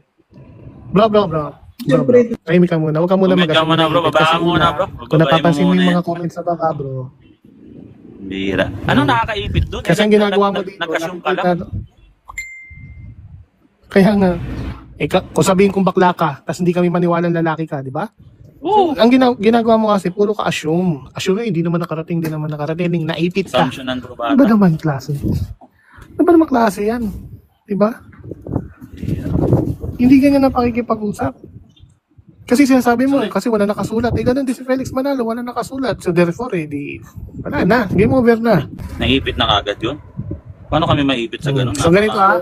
Bro. Tahimik ka muna. Huwag ka muna Comment ka muna, bro. Babaan mo muna, bro. Kung napapansin mo Bababain mo yung muna mga comments sa baba, bro. Bira. Anong nakakaipit doon? Kasi ang ginagawa mo dito, Nagkasyong ka lang. Kaya nga, kung sabihin kong bakla ka, tapos hindi kami maniwalang lalaki ka, di ba? Oo. So, ang ginagawa mo kasi, puro ka assume. Assume hindi naman nakarating, naipit ka. Assumption and Ano probata. ba naman klase? Ano ba naman klase yan? Di ba? Hindi ganyan ang pakikipag-usap. Kasi sinasabi mo, kasi wala nakasulat. Ganun din si Felix Manalo, wala nakasulat. So therefore, wala na. Game over na. Naipit na kagad yun? Paano kami maipit sa ganun? So ganito ha.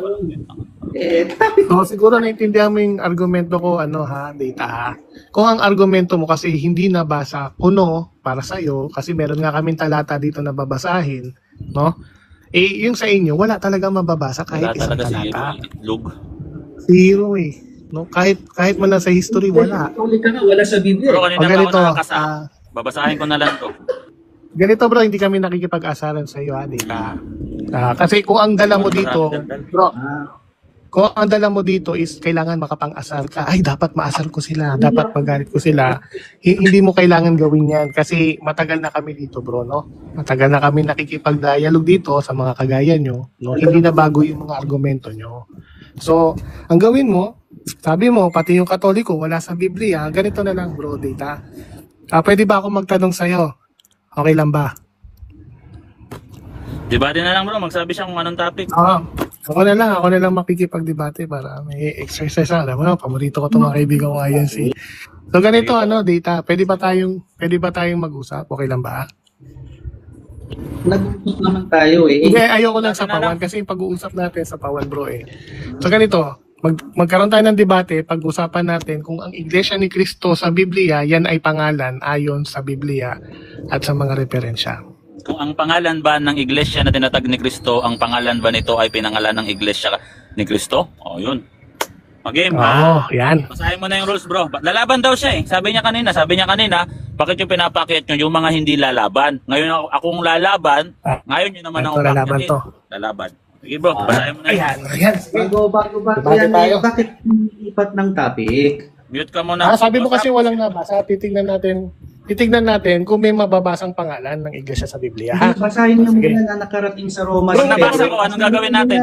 So siguro naintindihan mo yung argumento ko, Data ha. Kung ang argumento mo kasi hindi nabasa, kuno para sa'yo, kasi meron nga kaming talata dito na babasahin, no? Yung sa inyo, wala talaga mababasa kahit Wala isang talaga si talata. Itlog. Zero no? Kahit man lang sa history, wala. Katolik ka nga, wala sa Biblia. Bro, kanina O pa ako ganito, nakakasa. Babasahin ko na lang to. ganito bro, hindi kami nakikipag-asaran sa iyo, Data. Kasi kung ang dala mo dito, bro, kung ang dala mo dito is kailangan makapang-asar ka, ay dapat maasar ko sila, dapat magalit ko sila. Hindi mo kailangan gawin yan kasi matagal na kami dito, bro, no? Matagal na kami nakikipag-dialogue dito sa mga kagaya nyo, no? Hindi na bago yung mga argumento nyo. So, ang gawin mo, sabi mo, pati yung Katoliko, wala sa Biblia, ganito na lang, bro, Data. Pwede ba ako magtanong sa'yo? Okay lang ba? Debate na lang, bro. Magsabi siya kung anong topic. Ako na lang makikipag-debate para may exercise. Alam mo, paborito ko itong mga kaibigan ko ngayon si. So ganito, Data, pwede ba tayong mag-usap? Okay lang ba? Nag-usap naman tayo eh. Hindi, ayoko lang sa Ano na pawan kasi yung pag-uusap natin sa pawan bro eh. So ganito, magkaroon tayo ng debate, pag-usapan natin kung ang Iglesia ni Cristo sa Biblia, yan ay pangalan ayon sa Biblia at sa mga referensya. Kung ang pangalan ba ng iglesia na tinatag ni Kristo, ang pangalan ba nito ay pinangalan ng iglesia ni Kristo? O, yun. Okay, Yan. basahin mo na yung rules, bro. Lalaban daw siya eh. Sabi niya kanina, bakit yung pinapakyat nyo yung mga hindi lalaban? Ngayon akong lalaban, ngayon yun naman ako lalaban pakyatin. to. Lalaban. Sige bro, basahin mo na yun. Ayan. Bago Debate yan, tayo. bakit ilipat ng topic? Mute ka muna. Sabi mo kasi walang nabasa, titignan natin kung may mababasang pangalan ng iglesia sa Biblia. Ha? Basahin niyo Sige. muna na nakarating sa Roma. Bro, si nabasa Pedro. ko, anong gagawin natin?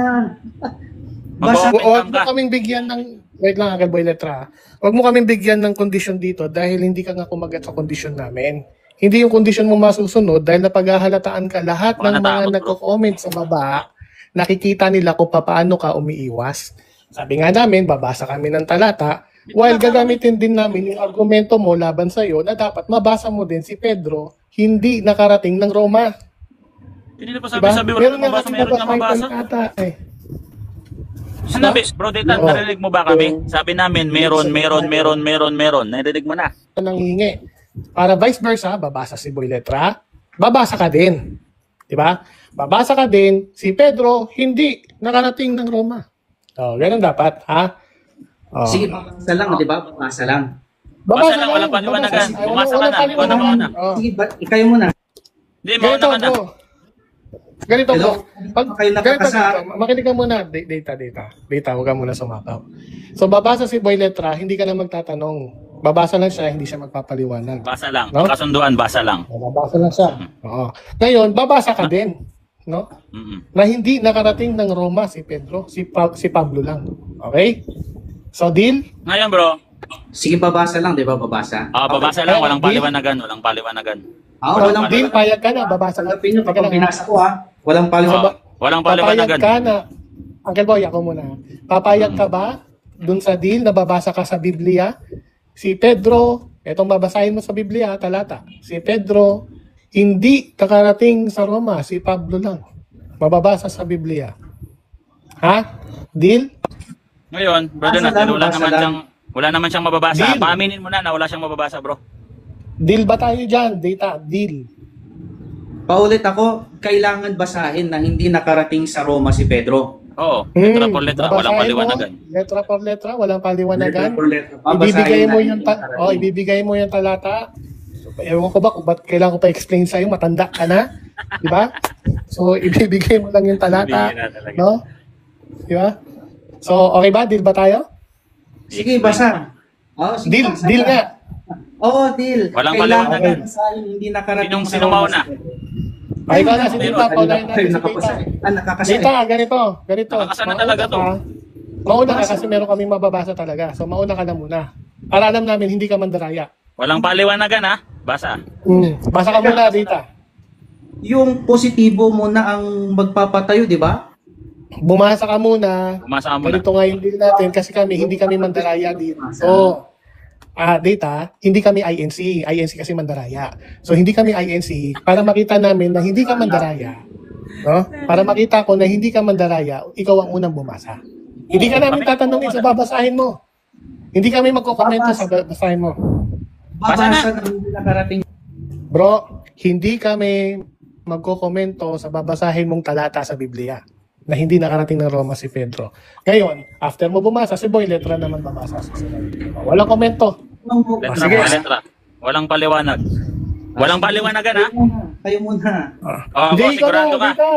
Basa- Mag-open Huwag cam mo ka. kaming bigyan ng, wait lang Uncle Boy Letra. Huwag mo kaming bigyan ng kondisyon dito dahil hindi ka nga kumagat sa kondisyon namin. Hindi yung kondisyon mo masusunod dahil napaghahalataan ka lahat ng mga natakot, bro. nagko-comment sa baba, nakikita nila kung paano ka umiiwas. Sabi nga namin, babasa kami ng talata, while gagamitin din namin yung argumento mo laban sa iyo na dapat mabasa mo din si Pedro, hindi nakarating ng Roma. Hindi na pa Diba? sabi, wala Meron na nga mabasa, kasi meron na mabasa. talata eh. Sinabi, bro, Dita, Oo. narinig mo ba kami? Sabi namin, meron. Narinig mo na. Nanghingi. Para vice versa, babasa si Boy Letra, babasa ka din. Di ba? Babasa ka din, si Pedro, hindi nakarating ng Roma. Ganun dapat, ha? Sige, babasa lang, di ba? Babasa lang. Basta lang, walang paliwanagan. babasa. Bumasa ka Walang na. paliwanagan. Ikaw na. Oo. Sige, kayo muna. Hindi, mauna Ganito, ka na. bro. Ganito, Hello? bro. Kayo nakakasa- Ganito, makinig ka muna. Data, huwag ka muna sumapaw. So, babasa si Boy Letra, hindi ka na magtatanong. Babasa lang siya, hindi siya magpapaliwanag. Basa lang. No? Kasunduan, basa lang. Babasa lang siya. Oo. Ngayon, babasa ka din. No? Mm-mm. Na hindi nakarating ng Roma si Pedro, si Pablo lang. Okay? So, deal? Ngayon, bro. Sige, babasa lang, di ba? Babasa. Babasa lang, walang Deal? paliwanagan. Walang paliwanagan. Walang Deal, payag ka na, babasa ka. Tanggapin niyo Teka kapag lang. binasa ko, ha? Walang paliwanag. Walang Papayag paliwanagan. ka na. Uncle Boy, ako muna. Papayag ka ba dun sa deal na babasa ka sa Biblia? Si Pedro, etong babasahin mo sa Biblia, talata. Si Pedro, hindi nakarating sa Roma, si Pablo lang. Mababasa sa Biblia. Ha? Deal? Ngayon, brother Basa natin, lang, wala basa naman lang. siyang mababasa. Deal. Paaminin mo na wala siyang mababasa, bro. Deal ba tayo dyan? Data, deal. Paulit ako, kailangan basahin na hindi nakarating sa Roma si Pedro. Oo, letra por letra, walang Babasahin mo, paliwanagan. letra por letra, walang paliwanagan. Letter for letter. Ibibigay Babasahin mo na yung hindi nakarating. ibibigay mo yung talata. Ewan ko ba kung ba't kailangan ko pa explain sa'yo, matanda ka na, di ba? So, ibibigay mo lang yung talata, Bibigyan na talaga. no? Di ba? So, okay ba? Deal ba tayo? Sige, basa. Oh, sige, Deal, basa deal ka. nga. Oo, deal. Walang Kailangan paliwanagan. basahin hindi nakarating Sinong- sa sino Roma mauna? si Pedro. Ay, ikaw na si Pero, Dita, paunahin natin Kayo si Dita. nakapasa. Nakakasaya. Dita, ganito. Nakakasana Mauna talaga to. ka. Mauna ka kasi meron kaming mababasa talaga. So, mauna ka na muna. Para alam namin, hindi ka mandaraya. Walang paliwanagan, ha? Basa. Basa ka muna, Dita. Yung positibo mo na ang magpapatayo, di ba? Bumasa ka muna. Bumasa ka muna. Ganito nga yung deal natin kasi hindi kami mandaraya dito. So, data, hindi kami INC. INC kasi mandaraya. So, hindi kami INC para makita namin na hindi ka mandaraya. No? Para makita ko na hindi ka mandaraya, ikaw ang unang bumasa. Hindi ka namin tatanungin sa babasahin mo. Hindi kami magkokomento sa babasahin mo. Basa na. Babasa na hindi nakarating. Bro, hindi kami magkokomento sa babasahin mong talata sa Biblia na hindi nakarating ng Roma si Pedro. Ngayon, after mo bumasa, si Boy Letra naman babasa sa walang komento. Letra Sige. por letra. Walang paliwanag. Walang paliwanagan, ha? Kayo muna. Oo, Hindi, boss, ikaw na, sigurado ka. Dita.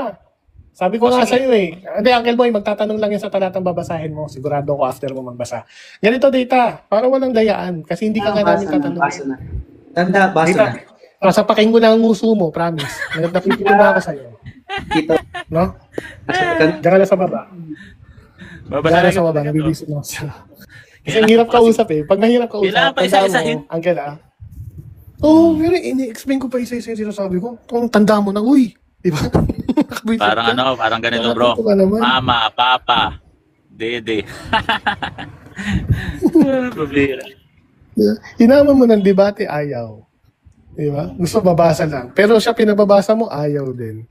Sabi ko nga sa'yo eh. Hindi, Uncle Boy, magtatanong lang yan sa talatang babasahin mo. Sigurado ko after mo magbasa. Ganito, Dita, para walang dayaan. Kasi hindi ka nga namin Basa tatanungin. na. Tanda, basa Dita, na. sapakin ko na ang nguso mo, promise. Napipili na ako sa'yo. Kita. No? Diyan ka na sa baba. Babasa Diyan ka lang sa baba, nabibisit mo siya. Kasi ang hirap kausap eh. Pag nahirap kausap, Kailangan pa tanda isa-isahin. mo, Uncle Oo, pero ini-explain ko pa isa-isa yung sinasabi ko. Kung tanda mo na, uy. Di ba? Nakabwisit Parang ka. parang ganito, bro. Ito ka naman. Mama, papa, dede. Problema. Yeah. Hinama mo ng debate, ayaw. Di ba? Gusto babasa lang. Pero siya pinababasa mo, ayaw din.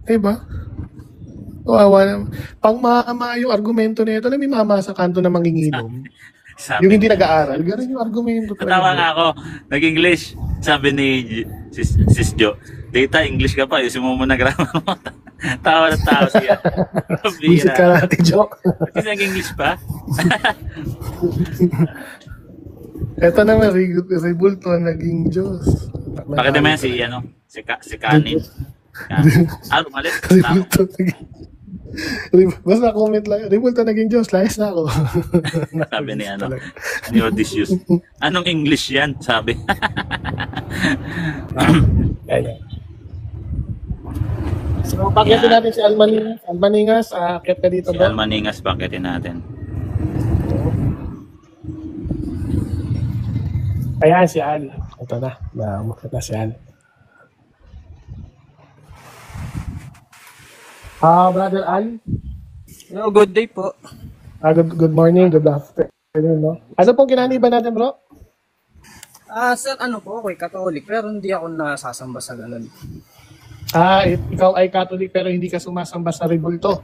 Di ba? Kawawa naman. Pang maama yung argumento nito, alam mo, may mama sa kanto na manginginom. Yung hindi nag-aaral, ganun yung argumento. Natawa nga ako, nag-English. Sabi ni Sis Jo, data English ka pa, yung mo na grammar mo. Tawa na tawa siya. Visit ka natin, joke. Kasi nag-English pa? Ito naman, Rebulto, naging Diyos. Bakit naman si Kanin? Umalis. Rebulto, basta comment lang, Rebulto, naging Diyos, layas na ako. Sabi ni Odysseus. Anong English yan? Sabi. Ayan. So, pakitin natin si Almaningas. Almaningas, akit ka dito Si ba? Almaningas, pakitin natin. Ayan, si Al. Ito na. Umakit na si Al. Brother Al. Hello, good day po. Good morning, good afternoon, no? Ano pong kinaniba natin, bro? Sir, ano po, ako'y Katolik, pero hindi ako nasasamba sa ganun. Ikaw ay Catholic pero hindi ka sumasamba sa Rebulto.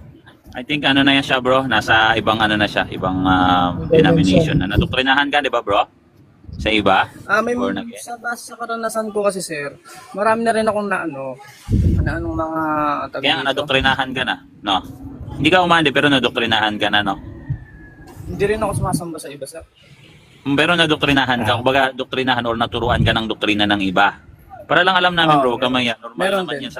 I think ano na yan siya bro, nasa ibang ano na siya, ibang denomination na nadoktrinahan ka, di ba bro? Sa iba? May Born again? sa karanasan ko kasi sir, marami na rin akong anong mga Kaya nga nadoktrinahan ka na, no? Hindi ka umandi pero nadoktrinahan ka na, no? Hindi rin ako sumasamba sa iba sir. Pero nadoktrinahan ka, kumbaga doktrinahan or naturuan ka ng doktrina ng iba. Para lang alam namin bro, kamaya, normal Meron naman din. yan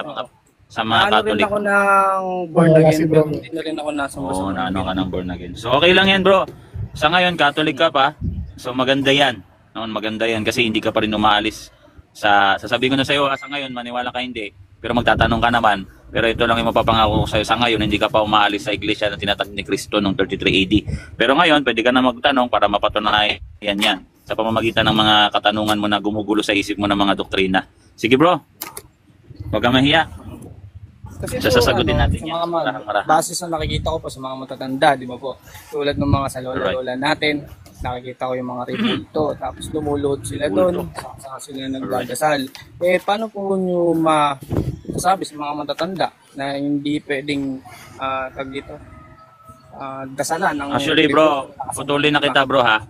sa mga Ano rin Catholic. ako ng born Wala again, si pero bro. hindi na rin ako nasamba sa Oo, iba. na ano ka ng born again. So okay lang yan bro. Sa ngayon, Catholic ka pa. So maganda yan. No, maganda yan kasi hindi ka pa rin umaalis sasabihin ko na sa'yo, sa ngayon, maniwala ka hindi. Pero magtatanong ka naman. Pero ito lang yung mapapangako ko sa'yo, sa ngayon, hindi ka pa umaalis sa iglesia na tinatag ni Cristo noong 33 AD. Pero ngayon, pwede ka na magtanong para mapatunayan yan. Sa pamamagitan ng mga katanungan mo na gumugulo sa isip mo ng mga doktrina. Sige bro, huwag kang mahiya. Kasi Sasagutin natin sa yan. mga Marahang-marahang. base sa nakikita ko po sa mga matatanda, di ba po? Tulad ng mga sa lola-lola natin, nakikita ko yung mga rebulto, tapos lumulod sila doon, saka sila nagdadasal. Paano po nyo masasabi sa mga matatanda na hindi pwedeng dasalan ng Actually bro, putulin na kita bro ha.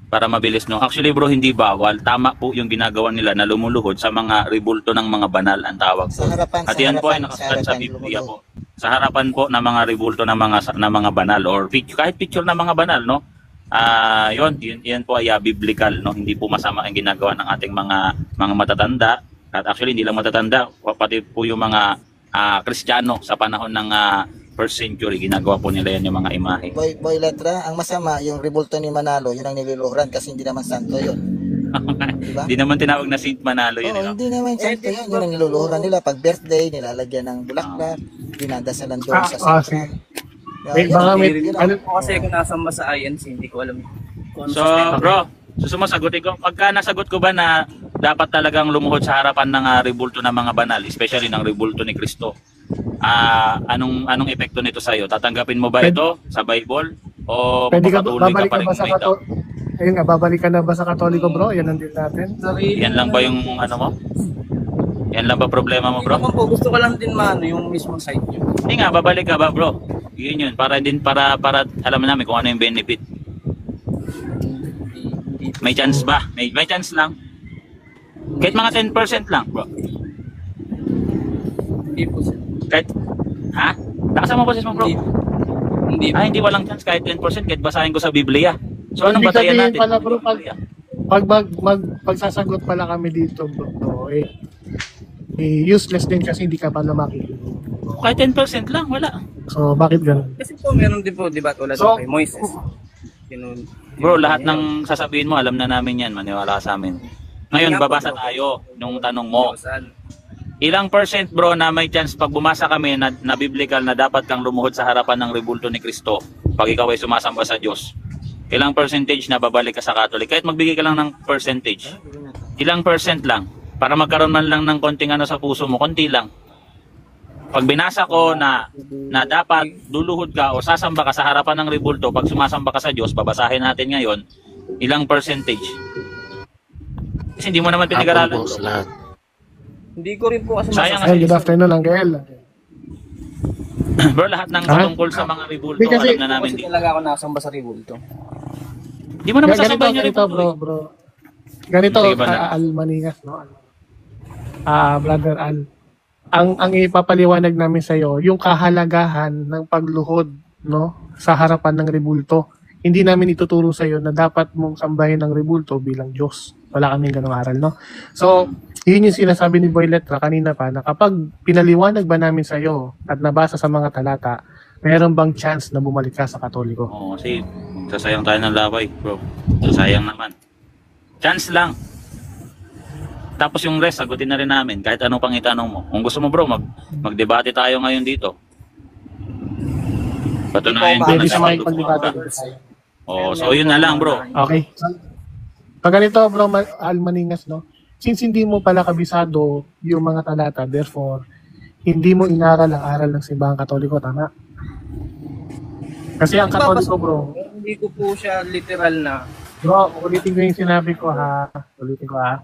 Para mabilis no. Actually bro, hindi bawal. Tama po yung ginagawa nila na lumuluhod sa mga rebulto ng mga banal ang tawag po. At yan po ay nakasulat sa Biblia po. Sa harapan po ng mga rebulto ng mga banal or kahit picture ng mga banal no. Yan po ay biblical no. Hindi po masama ang ginagawa ng ating mga matatanda. At actually hindi lang matatanda, pati po yung mga Kristiyano sa panahon ng first century, ginagawa po nila yan yung mga imahe. Boy Letra, ang masama, yung rebulto ni Manalo, yun ang niluluhuran kasi hindi naman santo yun. Diba? Hindi naman tinawag na Saint Manalo yun. Oo, No? hindi naman santo yun. Yun ang niluluhuran nila. Pag birthday, nilalagyan ng bulaklak, dinadasalan doon sa sige. central. Wait, baka may, Kasi kung nasamba sa INC, hindi ko alam kung ano So bro, sumasagutin ko, pagka nasagot ko ba na dapat talagang lumuhod sa harapan ng rebulto ng mga banal, especially ng rebulto ni Cristo, anong epekto nito sa'yo? Tatanggapin mo ba ito sa Bible? O pwede ka, papatuloy ka babalik pa ka rin ba sa kumita? Ayun nga, babalik ka na ba sa Katoliko bro? Yan ang din natin. Yan lang ba yung ano mo? Yan lang ba problema mo bro? Hindi naman po, gusto ko lang din yung mismong site nyo. Hindi nga, babalik ka ba bro? Yun, para alam namin kung ano yung benefit. May chance ba? May chance lang. Kahit mga 10% lang bro. Hindi po sir. Kahit, Nakasama mo boses mo bro? Hindi. Hindi walang chance kahit 10% kahit basahin ko sa Biblia. So anong Ibig batayan sabihin natin? pala, bro, pagsasagot pala kami dito bro, useless din kasi hindi ka pala makikinig. Kahit 10% lang, wala. So bakit ganun? Kasi po meron din po, di ba, tulad So, kay Moises. Bro, lahat ng sasabihin mo, alam na namin yan. Maniwala ka sa amin. Ngayon, Kaya po, babasa bro. tayo nung tanong mo. Ilang percent bro na may chance pag bumasa kami na biblical na dapat kang lumuhod sa harapan ng rebulto ni Cristo pag ikaw ay sumasamba sa Diyos? Ilang percentage na babalik ka sa Catholic? Kahit magbigay ka lang ng percentage. Ilang percent lang? Para magkaroon man lang ng konting ano sa puso mo, konti lang. Pag binasa ko na dapat luluhod ka o sasamba ka sa harapan ng rebulto pag sumasamba ka sa Diyos, babasahin natin ngayon, ilang percentage? Kasi hindi mo naman pinag-aralan. Hindi ko rin po kasi Sayang Ay, good afternoon, Angel. Bro, lahat ng patungkol sa mga rebulto, Hindi kasi- alam na namin kasi dito. talaga ako nasamba sa Ribulto. Di mo naman Ganito, sasabay yung ganito, rebulto. bro. Ganito, Sige, brother. Al Manigas, no? Brother Al. Ang ipapaliwanag namin sa iyo, yung kahalagahan ng pagluhod, no, sa harapan ng rebulto. Hindi namin ituturo sa iyo na dapat mong sambahin ng rebulto bilang Diyos. Wala kaming ganung aral, no? So, yun yung sinasabi ni Boy Letra kanina pa, na kapag pinaliwanag ba namin sa iyo at nabasa sa mga talata, meron bang chance na bumalik ka sa Katoliko? Oo, kasi sasayang tayo ng laway, bro. Sasayang naman. Chance lang. Tapos yung rest, sagutin na rin namin kahit anong pang itanong mo. Kung gusto mo, bro, magdebate tayo ngayon dito. Patunayan ko Pwede na sa dapat mga paglibatan. Oo, so yun na lang, bro. Okay. Pag ganito, bro, Al Manigas, no? Since hindi mo pala kabisado yung mga talata, therefore, hindi mo inaral ang aral ng simbahang Katoliko, tama? Kasi ang Katoliko, bro, Hindi ko po siya literal na bro, ulitin ko yung sinabi ko, ha? Ulitin ko, ha?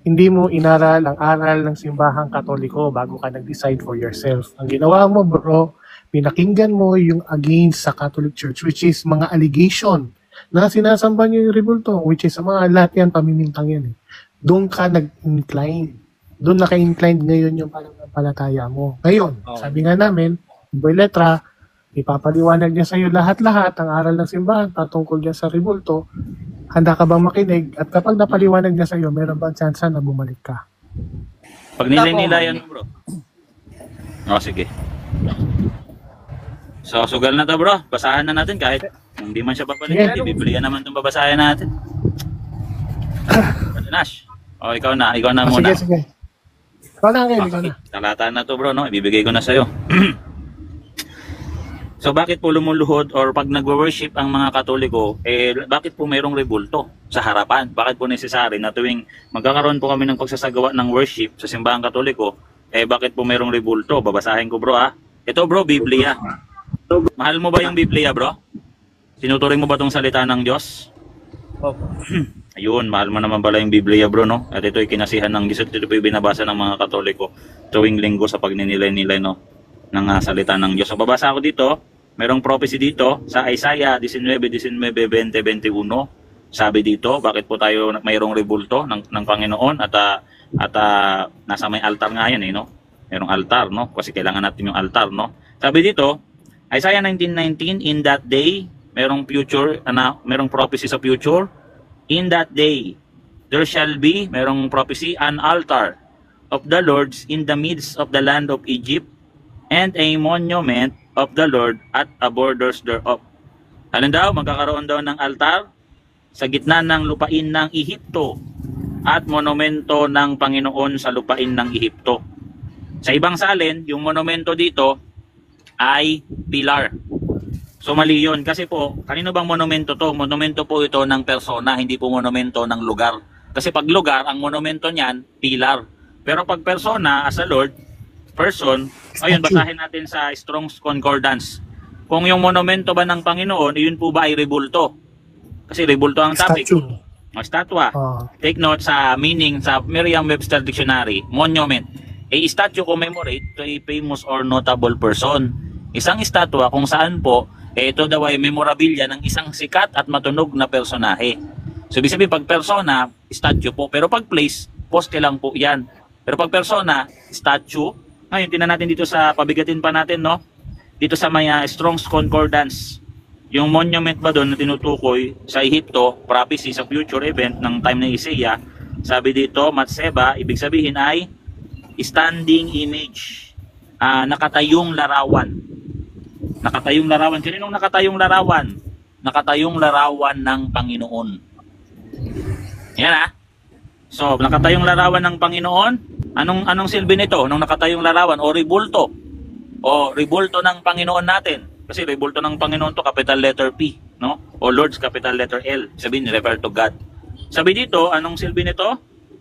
Hindi mo inaral ang aral ng simbahang Katoliko bago ka nag-decide for yourself. Ang ginawa mo, bro, pinakinggan mo yung against sa Catholic Church, which is mga allegation na sinasamba niyo yung rebulto, which is mga lahat yan, pamimintang yan. Doon ka nag-incline. Doon naka-incline ngayon yung pananampalataya mo. Ngayon, sabi nga namin, Boy Letra, ipapaliwanag niya sa iyo lahat-lahat ang aral ng simbahan patungkol niya sa rebulto. Handa ka bang makinig? At kapag napaliwanag niya sa iyo, meron bang chance na bumalik ka? Pag nilay-nilayan mo, bro. O, sige. So, sugal na to, bro. Basahan na natin kahit hindi man siya papalitan. Sige. Biblia naman itong babasahin natin. Nash. O, ikaw na muna. Sige. Ikaw na, Angel, ikaw na. Talata na to, bro, no? Ibibigay ko na sa'yo. So, bakit po lumuluhod or pag nagwo-worship ang mga Katoliko, bakit po mayroong rebulto sa harapan? Bakit po necessary na tuwing magkakaroon po kami ng pagsasagawa ng worship sa simbahang Katoliko, bakit po mayroong rebulto? Babasahin ko, bro, ha? Ito, bro, Biblia. Mahal mo ba yung Biblia, bro? Sinuturing mo ba tong salita ng Diyos? Opo. Ayun, mahal mo naman pala yung Biblia, bro, no? At ito ay kinasihan ng Diyos. Ito po yung binabasa ng mga Katoliko tuwing linggo sa pagninilay-nilay, no? Ng salita ng Diyos. So, babasa ako dito. Merong prophecy dito sa Isaiah 19:19, 20, 21. Sabi dito, bakit po tayo mayroong rebulto ng Panginoon at nasa may altar nga yan, no? Merong altar, no? Kasi kailangan natin yung altar, no? Sabi dito, Isaiah 19:19, in that day, merong future, merong prophecy sa future. In that day, there shall be, merong prophecy, an altar of the Lord's in the midst of the land of Egypt, and a monument of the Lord at the borders thereof. Ano daw? Magkakaroon daw ng altar sa gitna ng lupain ng Ehipto at monumento ng Panginoon sa lupain ng Ehipto. Sa ibang salin, yung monumento dito ay pilar. So mali yun. Kasi po, kanino bang monumento to? Monumento po ito ng persona, hindi po monumento ng lugar. Kasi pag lugar, ang monumento niyan, pilar. Pero pag persona, as a Lord, person, ayun, basahin natin sa Strong's Concordance. Kung yung monumento ba ng Panginoon, yun po ba ay rebulto? Kasi rebulto ang topic. Statue. O, statwa. Take note sa meaning sa Merriam-Webster Dictionary, monument. A statue commemorate to a famous or notable person. Isang estatwa kung saan po, ito daw ay memorabilia ng isang sikat at matunog na personahe. So, ibig sabihin, pag persona, statue po. Pero pag place, poste lang po yan. Pero pag persona, statue. Ngayon, tingnan natin dito sa, pabigatin pa natin, no? Dito sa may Strong's Concordance. Yung monument ba doon na tinutukoy sa Ehipto, prophecy sa future event ng time ni Isaiah, sabi dito, Matseba, ibig sabihin ay standing image. Nakatayong larawan. Nakatayong larawan. Kaninong nakatayong larawan? Nakatayong larawan ng Panginoon. Yan So, nakatayong larawan ng Panginoon. Anong silbi nito? Nung nakatayong larawan o rebulto? O rebulto ng Panginoon natin. Kasi rebulto ng Panginoon to capital letter P, no? O Lord's capital letter L. Sabihin, refer to God. Sabi dito, anong silbi nito?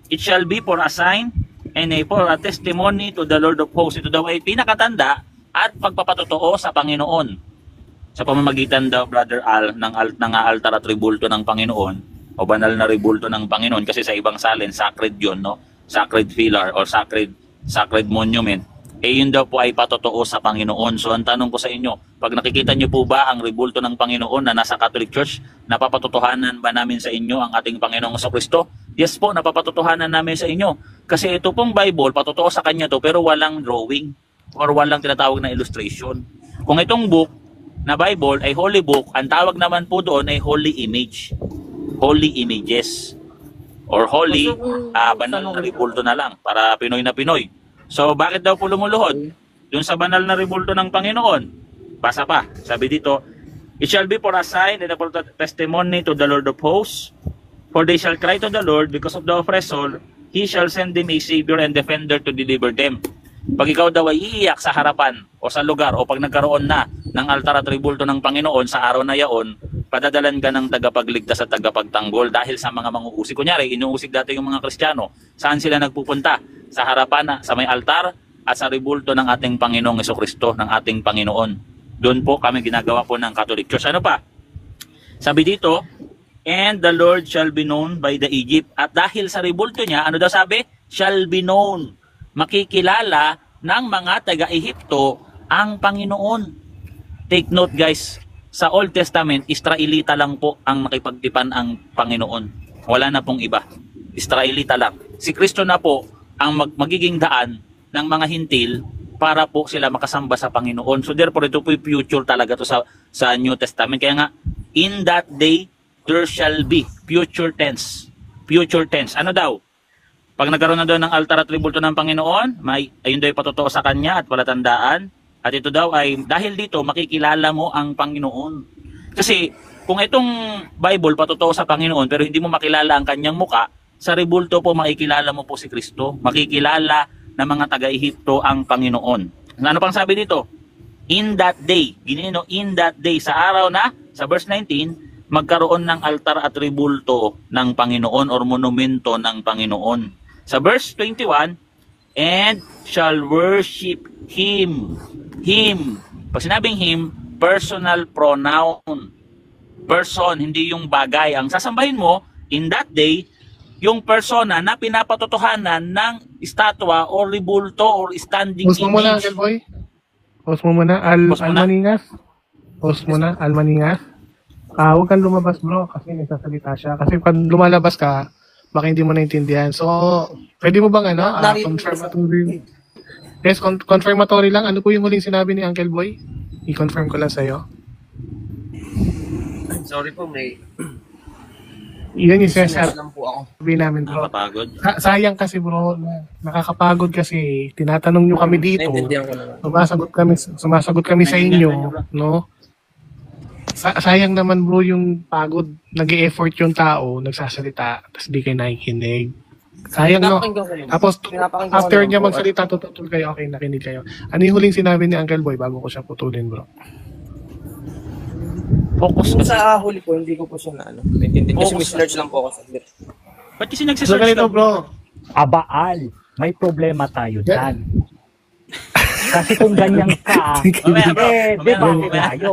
It shall be for a sign and for a testimony to the Lord of hosts. Ito daw ay pinakatanda at pagpapatotoo sa Panginoon. Sa pamamagitan daw, Brother Al, ng altar at rebulto ng Panginoon o banal na rebulto ng Panginoon, kasi sa ibang salin, sacred yun, no? Sacred pillar or sacred sacred monument, yun daw po ay patotoo sa Panginoon. So ang tanong ko sa inyo, pag nakikita nyo po ba ang rebulto ng Panginoon na nasa Catholic Church, napapatotohanan ba namin sa inyo ang ating Panginoong Kristo? Yes po, napapatotohanan namin sa inyo. Kasi ito pong Bible, patotoo sa kanya to, pero walang drawing or walang tinatawag na illustration. Kung itong book na Bible ay holy book, ang tawag naman po doon ay holy image. Holy images. Or holy, banal na rebulto na lang para Pinoy na Pinoy. So, bakit daw po lumuluhod? Dun sa banal na rebulto ng Panginoon. Basa pa. Sabi dito, "It shall be for a sign and a for a testimony to the Lord of hosts. For they shall cry to the Lord because of the oppressor. He shall send them a Savior and defender to deliver them." Pag ikaw daw ay iiyak sa harapan o sa lugar o pag nagkaroon na ng altar at rebulto ng Panginoon sa araw na yaon, padadalan ka ng tagapagligtas at tagapagtanggol dahil sa mga manguusig. Kunyari, inuusig dati yung mga Kristiyano. Saan sila nagpupunta? Sa harapan na, sa may altar at sa rebulto ng ating Panginoong Jesucristo, ng ating Panginoon. Doon po kami ginagawa po ng Catholic Church. Ano pa? Sabi dito, "And the Lord shall be known by the Egypt." At dahil sa rebulto niya, ano daw sabi? Shall be known. Makikilala ng mga taga-Ehipto ang Panginoon. Take note guys, sa Old Testament, Israelita lang po ang nakipagtipan ang Panginoon. Wala na pong iba. Israelita lang. Si Kristo na po ang magiging daan ng mga hintil para po sila makasamba sa Panginoon. So therefore, ito po yung future talaga to sa New Testament. Kaya nga, in that day, there shall be. Future tense. Future tense. Ano daw? Pag nagkaroon na doon ng altar at rebulto ng Panginoon, ayun daw ay patotoo sa Kanya at palatandaan. At ito daw ay, dahil dito, makikilala mo ang Panginoon. Kasi, kung itong Bible patotoo sa Panginoon, pero hindi mo makilala ang Kanyang muka, sa rebulto po makikilala mo po si Kristo. Makikilala ng mga taga-Ehipto ang Panginoon. Ano pang sabi dito? In that day, ginino, in that day, sa araw na, sa verse 19, magkaroon ng altar at rebulto ng Panginoon or monumento ng Panginoon. Sa verse 21, "And shall worship Him." Him. Pag sinabing Him, personal pronoun. Person, hindi yung bagay. Ang sasambahin mo, in that day, yung persona na pinapatotohanan ng estatwa o rebulto or standing Post mo muna, image. Uncle Boy. Post mo muna, Post mo na? Almaningas. Post mo na, Almaningas. Huwag kang lumabas bro kasi nagsasalita siya. Kasi pag lumalabas ka, baka hindi mo naintindihan. So, pwede mo bang confirmatory? Yes, confirmatory lang. Ano po yung huling sinabi ni Uncle Boy? I-confirm ko lang sa'yo. Sorry po, may Yan yung message sinasabi lang po ako. namin bro. Nakapagod. Sayang kasi bro, nakakapagod kasi tinatanong nyo kami dito. Naintindihan ko naman. Sumasagot kami sa inyo, no? Sayang naman bro yung pagod, nag-e-effort yung tao, nagsasalita, tapos di kayo nakikinig. Sayang no? Pinapakinggan ko naman. Tapos Pinapakinggan ko after naman niya po. magsalita, tututol kayo, okay, nakinig kayo. Ano yung huling sinabi ni Uncle Boy bago ko siya putulin bro? Focus Kung kasi. sa huli po, hindi ko po siya na naintindihan. Kasi may search lang po ako sa bit. Ba't kasi So nagsisearch ganito ka? bro, Abaal, may problema tayo dyan. Kasi kung ganyan ka, Mamaya, bro. debate Mamaya. tayo.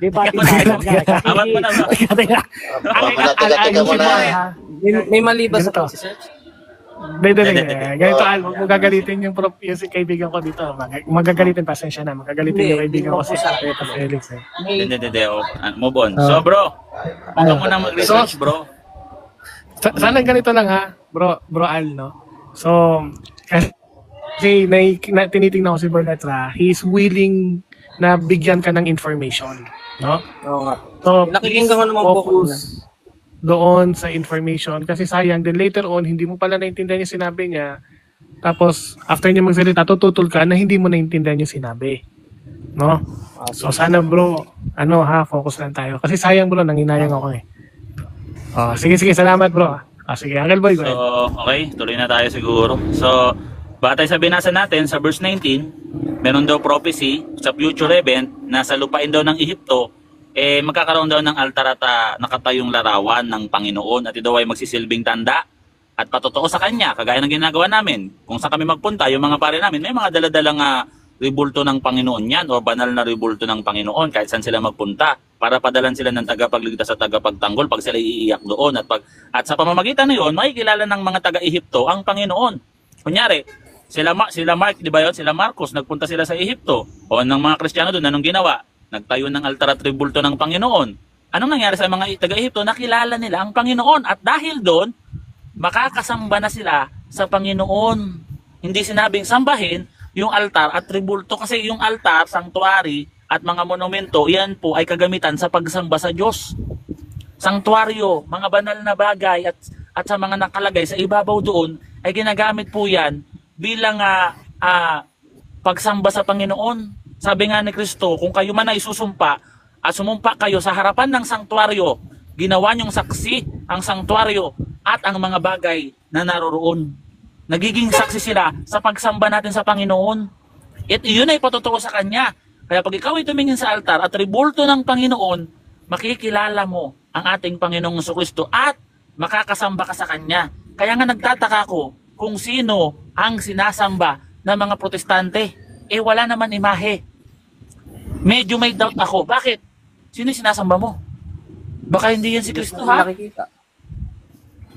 Debate tayo dyan. Kasi Awat mo na bro. Teka muna. May mali ba sa Ganito. pag-search? Ganito Al, huwag mo gagalitin yung yung si kaibigan ko dito. Magagalitin, pasensya na. Magagalitin yung kaibigan ko si Pepe Felix. Hindi. Move on. So bro, huwag ka muna mag-research bro. Sana ganito lang ha, bro Al, no? So, kasi tinitingnan ko si Berletra, he's willing na bigyan ka ng information, no? Oo nga. So, Nakikinggan ko naman po ako focus doon sa information kasi sayang din later on hindi mo pala naintindihan yung sinabi niya, tapos after niya magsalita tututol ka na hindi mo naintindihan yung sinabi, no? So sana bro, focus lang tayo kasi sayang bro, nanginayang ako eh. Sige salamat bro. Sige Uncle Boy, go ahead. So, okay, tuloy na tayo siguro. So, batay sa binasa natin sa verse 19, meron daw prophecy sa future event na sa lupain daw ng Ehipto, magkakaroon daw ng altar at nakatayong larawan ng Panginoon at ito daw ay magsisilbing tanda at patotoo sa Kanya, kagaya ng ginagawa namin. Kung saan kami magpunta, yung mga pare namin, may mga daladalang rebulto ng Panginoon yan o banal na rebulto ng Panginoon kahit saan sila magpunta para padalan sila ng tagapagligtas at tagapagtanggol pag sila iiyak doon at sa pamamagitan na yun, makikilala ng mga taga-Ehipto ang Panginoon. Kunyari, Sila Mark, di ba yun? Sila Marcos, nagpunta sila sa Ehipto. O ng mga Kristiyano doon, anong ginawa? Nagtayo ng altar at tribulto ng Panginoon. Anong nangyari sa mga taga-Ehipto? Nakilala nila ang Panginoon. At dahil doon, makakasamba na sila sa Panginoon. Hindi sinabing sambahin yung altar at tribulto. Kasi yung altar, sanctuary, at mga monumento, yan po ay kagamitan sa pagsamba sa Diyos. Sanctuaryo, mga banal na bagay at sa mga nakalagay sa ibabaw doon ay ginagamit po yan bilang pagsamba sa Panginoon. Sabi nga ni Kristo, kung kayo man ay susumpa at sumumpa kayo sa harapan ng sanctuaryo, ginawa niyong saksi ang sanctuaryo at ang mga bagay na naroroon. Nagiging saksi sila sa pagsamba natin sa Panginoon. At iyon ay patotoo sa Kanya. Kaya pag ikaw ay tumingin sa altar at tribulto ng Panginoon, makikilala mo ang ating Panginoong Jesucristo at makakasamba ka sa Kanya. Kaya nga nagtataka ko kung sino ang sinasamba ng mga protestante. Eh wala naman imahe. Medyo may doubt ako. Bakit? Sino yung sinasamba mo? Baka hindi yan si Kristo, ha? Nakikita.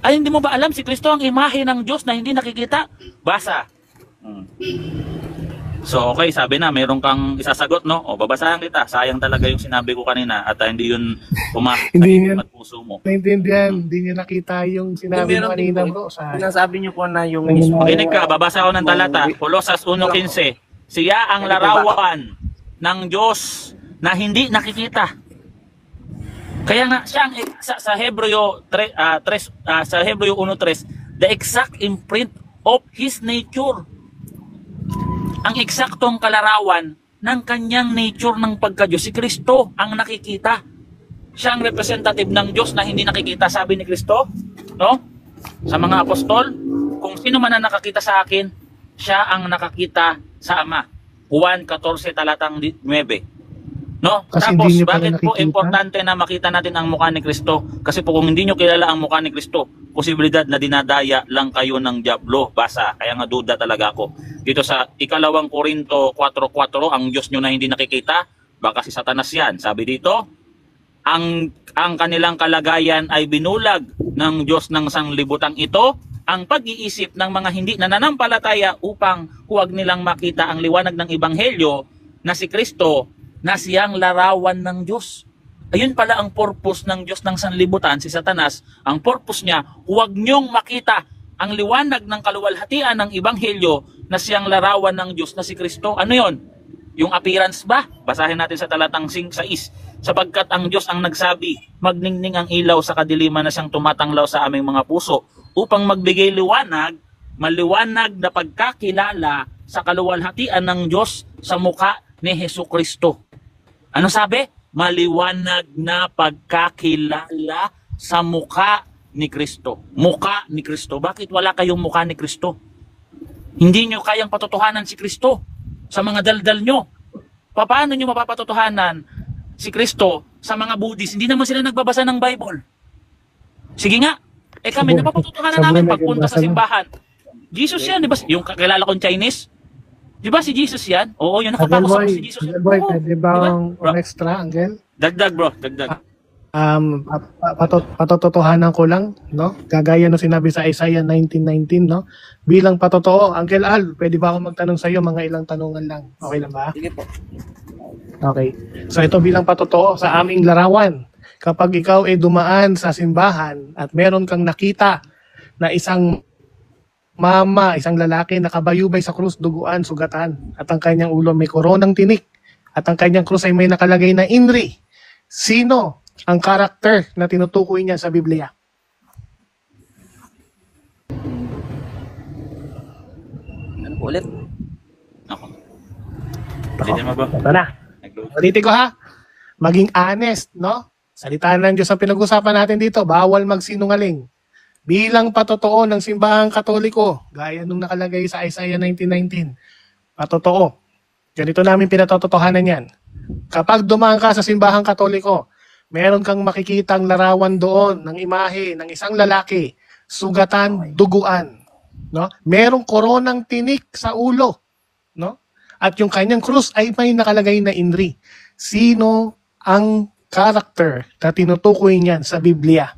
Ay, hindi mo ba alam si Kristo ang imahe ng Diyos na hindi nakikita? Basa. So, okay, sabi na, meron kang isasagot, no? O, babasahan kita. Sayang talaga yung sinabi ko kanina at hindi yun pumasok Hindi sa puso mo. Naintindihan, hindi niya nakita yung sinabi mo kanina, bro. Sinasabi niyo po na yung mismo. Makinig ka, babasa ko ng talata. Kolosas 1:15. Siya ang larawan ng Diyos na hindi nakikita. Kaya nga siya ang sa Hebreo 1:3, the exact imprint of his nature. Ang eksaktong kalarawan ng kanyang nature ng pagka-Diyos. Si Kristo ang nakikita. Siya ang representative ng Diyos na hindi nakikita, sabi ni Kristo, no? Sa mga apostol, kung sino man ang nakakita sa akin, siya ang nakakita sa Ama. Juan 14 talatang 9. No? Kasi Tapos, hindi niyo pa bakit po nakikita? importante na makita natin ang mukha ni Kristo? Kasi po kung hindi nyo kilala ang mukha ni Kristo, posibilidad na dinadaya lang kayo ng diablo. Basa, kaya nga duda talaga ako. Dito sa 2 Korinto 4:4, ang Diyos nyo na hindi nakikita, baka si Satanas yan. Sabi dito, ang kanilang kalagayan ay binulag ng Diyos ng sanglibutang ito, ang pag-iisip ng mga hindi nananampalataya upang huwag nilang makita ang liwanag ng Ebanghelyo na si Kristo na siyang larawan ng Diyos. Ayun pala ang purpose ng Diyos ng sanlibutan, si Satanas. Ang purpose niya, huwag niyong makita ang liwanag ng kaluwalhatian ng Ebanghelyo na siyang larawan ng Diyos na si Kristo. Ano yon? Yung appearance ba? Basahin natin sa talatang 6. Sapagkat ang Diyos ang nagsabi, magningning ang ilaw sa kadiliman na siyang tumatanglaw sa aming mga puso upang magbigay maliwanag na pagkakilala sa kaluwalhatian ng Diyos sa mukha ni Jesucristo. Ano sabi? Maliwanag na pagkakilala sa mukha ni Kristo. Mukha ni Kristo. Bakit wala kayong mukha ni Kristo? Hindi nyo kayang patotohanan si Kristo sa mga daldal nyo. Paano nyo mapapatotohanan si Kristo sa mga Buddhist? Hindi naman sila nagbabasa ng Bible. Sige nga. Kami napapatotohanan namin pagpunta sa simbahan. Jesus yan, di ba? Yung kakilala kong Chinese. Di ba si Jesus yan? Oo, yun nakapako sa si Jesus. Angel Boy, pwede ba Diba? ang extra, Angel? Dagdag bro, dagdag. Patotohanan ko lang, no? Kagaya no sinabi sa Isaiah 19:19, no? Bilang patotoo, Uncle Al, pwede ba ako magtanong sa iyo mga ilang tanungan lang? Okay lang ba? Sige po. Okay. So ito bilang patotoo sa aming larawan. Kapag ikaw ay dumaan sa simbahan at meron kang nakita na isang isang lalaki nakabayubay sa krus, duguan, sugatan, at ang kanyang ulo may koronang tinik, at ang kanyang krus ay may nakalagay na INRI. Sino ang karakter na tinutukoy niya sa Biblia? Ano po ulit? Ako. Ulitin mo ba? Ito na. Ulitin ko ha. Maging honest, no? Salita ng Diyos ang pinag-usapan natin dito. Bawal magsinungaling. Bilang patotoo ng simbahang Katoliko, gaya nung nakalagay sa Isaiah 19:19, patotoo. Ganito namin pinatotohanan yan. Kapag dumaan ka sa simbahang Katoliko, meron kang makikitang larawan doon ng imahe ng isang lalaki, sugatan, duguan, no? Merong koronang tinik sa ulo, no? At yung kanyang krus ay may nakalagay na INRI. Sino ang character na tinutukoy niyan sa Biblia?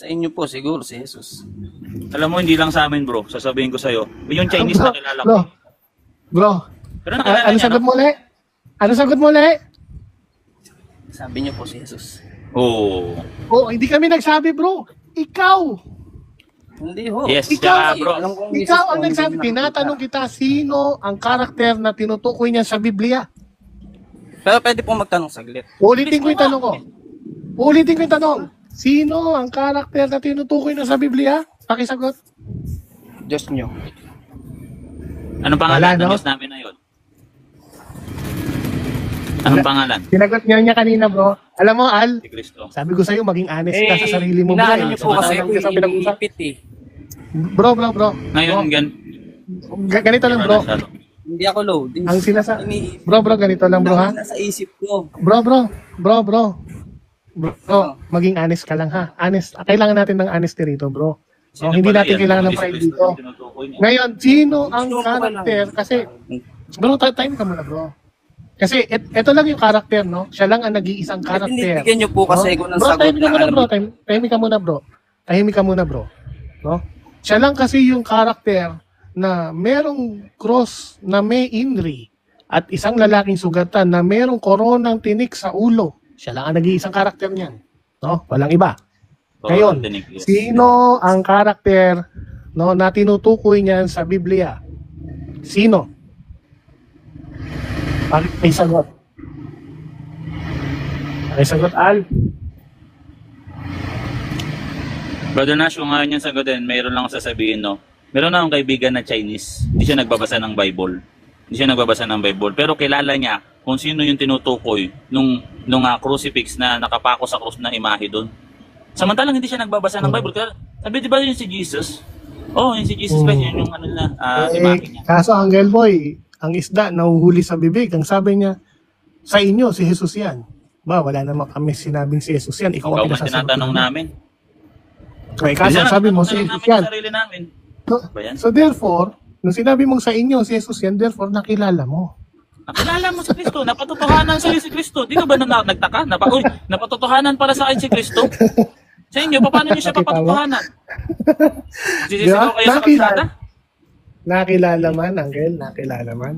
Sa inyo po siguro si Jesus. Alam mo, hindi lang sa amin bro, sasabihin ko sa'yo. Yung Chinese na kilala ko. Bro, Pero nakilala ano niya, sagot no? mo, Le? Ano sagot mo, Le? Sabi niyo po si Jesus. Oo. Oh, hindi kami nagsabi, bro. Ikaw. Hindi ho. Yes, Ikaw, tsaka bro. Alam kong Ikaw Jesus ang po, hindi nagsabi. nakita. Tinatanong kita, sino ang karakter na tinutukoy niya sa Biblia? Pero pwede po magtanong saglit. Ulitin ko yung tanong ko. Ulitin ko yung tanong. Sino ang karakter na tinutukoy na sa Biblia? Pakisagot. Diyos nyo. Anong pangalan Wala, ng no? Diyos namin na yun? Anong pangalan? Sinagot niya kanina, bro. Alam mo, Al, Si Kristo. sabi ko sa'yo, maging honest ka sa sarili mo. Inaano bro. niyo po kasi Sa ako pinag-usap. iniipit eh. Bro. Ngayon, Ganito lang, bro. Hindi ako loading. Ang Bro, ganito lang, bro, ha? Nasa isip ko. Bro, maging honest ka lang, ha? Honest. Kailangan natin ng honesty rito, bro. So, hindi natin kailangan ng pride dito. Ngayon, sino ang karakter? Kasi, bro, time ka muna, bro. Kasi, ito lang yung karakter, no? Siya lang ang nag-iisang karakter. Binibigyan niyo po kasi ko ng Bro, sagot na alam niyo. Tahimik ka muna, bro. No? Siya lang kasi yung karakter na merong cross na may inri at isang lalaking sugatan na merong koronang tinik sa ulo. Siya lang ang nag-iisang karakter niyan. No? Walang iba. Ngayon, sino ang karakter no, na tinutukoy niyan sa Biblia? Sino? Pakisagot. Pakisagot, Al. Brother Nash, kung ngayon yung sagutin, mayroon lang ako sasabihin, no? Meron akong kaibigan na Chinese. Hindi siya nagbabasa ng Bible. Pero kilala niya kung sino yung tinutukoy nung crucifix na nakapako sa krus na imahe doon. Samantalang hindi siya nagbabasa ng Bible. Kaya, sabi, di ba yun si Jesus? Oh, yun si Jesus Christ, yun yung ano na, imahe niya. Kaso, Angel Boy, ang isda nahuhuli sa bibig. Ang sabi niya, sa inyo, si Jesus yan. Ba, wala naman kami sinabing si Jesus yan. Ikaw ang Ikaw man tinatanong namin. Okay, kaso sabi mo, si Jesus yan. Sarili namin. So therefore, nung sinabi mong sa inyo, si Jesus yan, therefore, nakilala mo. Nakilala mo si Kristo, napatotohanan sa'yo si Kristo. Di ka ba nagtaka? Napatotohanan para sa akin si Kristo? Sa inyo, paano niyo siya papatotohanan? Sisisigaw kayo sa kalsada? Nakilala man, Angel, nakilala man.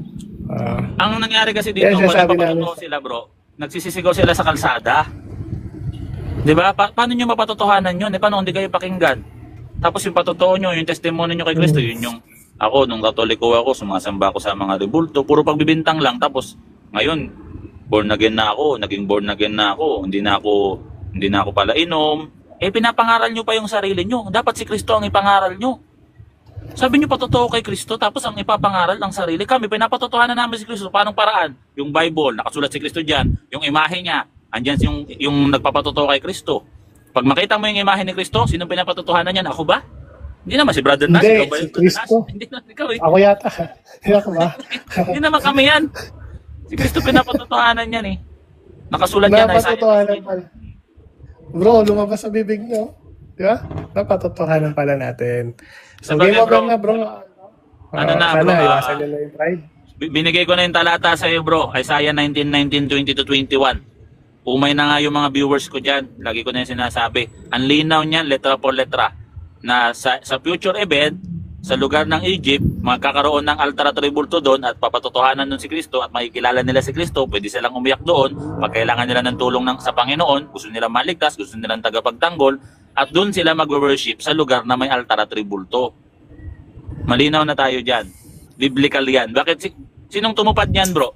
Ang nangyari kasi dito, Yes, pag sabi napapatotoo sila bro, nagsisisigaw sila sa kalsada. Di ba? Paano nyo mapatotohanan yun? Paano hindi kayo pakinggan? Tapos yung patotoo nyo, yung testimony nyo kay Kristo, yun yung ako, nung katoliko ako, sumasamba ako sa mga rebulto, puro pagbibintang lang. Tapos ngayon, born again na ako, naging born again na ako, hindi na ako pala inom. Pinapangaral nyo pa yung sarili nyo. Dapat si Kristo ang ipangaral nyo. Sabi nyo patotoo kay Kristo, tapos ang ipapangaral ang sarili. Kami, pinapatotohanan namin si Kristo. Paanong paraan? Yung Bible, nakasulat si Kristo dyan. Yung imahe niya, andyan yung nagpapatotoo kay Kristo. Pag makita mo yung imahe ni Kristo, sino pinapatotohanan niyan? Ako ba? Hindi naman si Brother Nash. Hindi, ikaw ba si yun? Kristo. Hindi naman ikaw eh. Ako yata. Hindi ako ba? Hindi naman kami yan. Si Kristo pinapatotohanan yan eh. Nakasulat yan. Napatotohanan pala. Bro, lumabas sa bibig nyo. Di ba? Napatotohanan pala natin. So, Sabagay, game over bro. na, bro. Ano na, sana, bro? iwasan nyo na yung pride. Binigay ko na yung talata sa iyo bro. Isaiah 19:19, 20-21. Umay na nga yung mga viewers ko dyan. Lagi ko na yung sinasabi. Ang linaw niyan, letra por letra. Na sa future event, sa lugar ng Egypt, magkakaroon ng altar at rebulto doon at papatotohanan nun si Kristo at makikilala nila si Kristo. Pwede silang umiyak doon. Pag kailangan nila ng tulong sa Panginoon, gusto nila maligtas, gusto nila tagapagtanggol, at doon sila mag-worship sa lugar na may altar at rebulto. Malinaw na tayo dyan. Biblical yan. Bakit? Sinong tumupad niyan bro?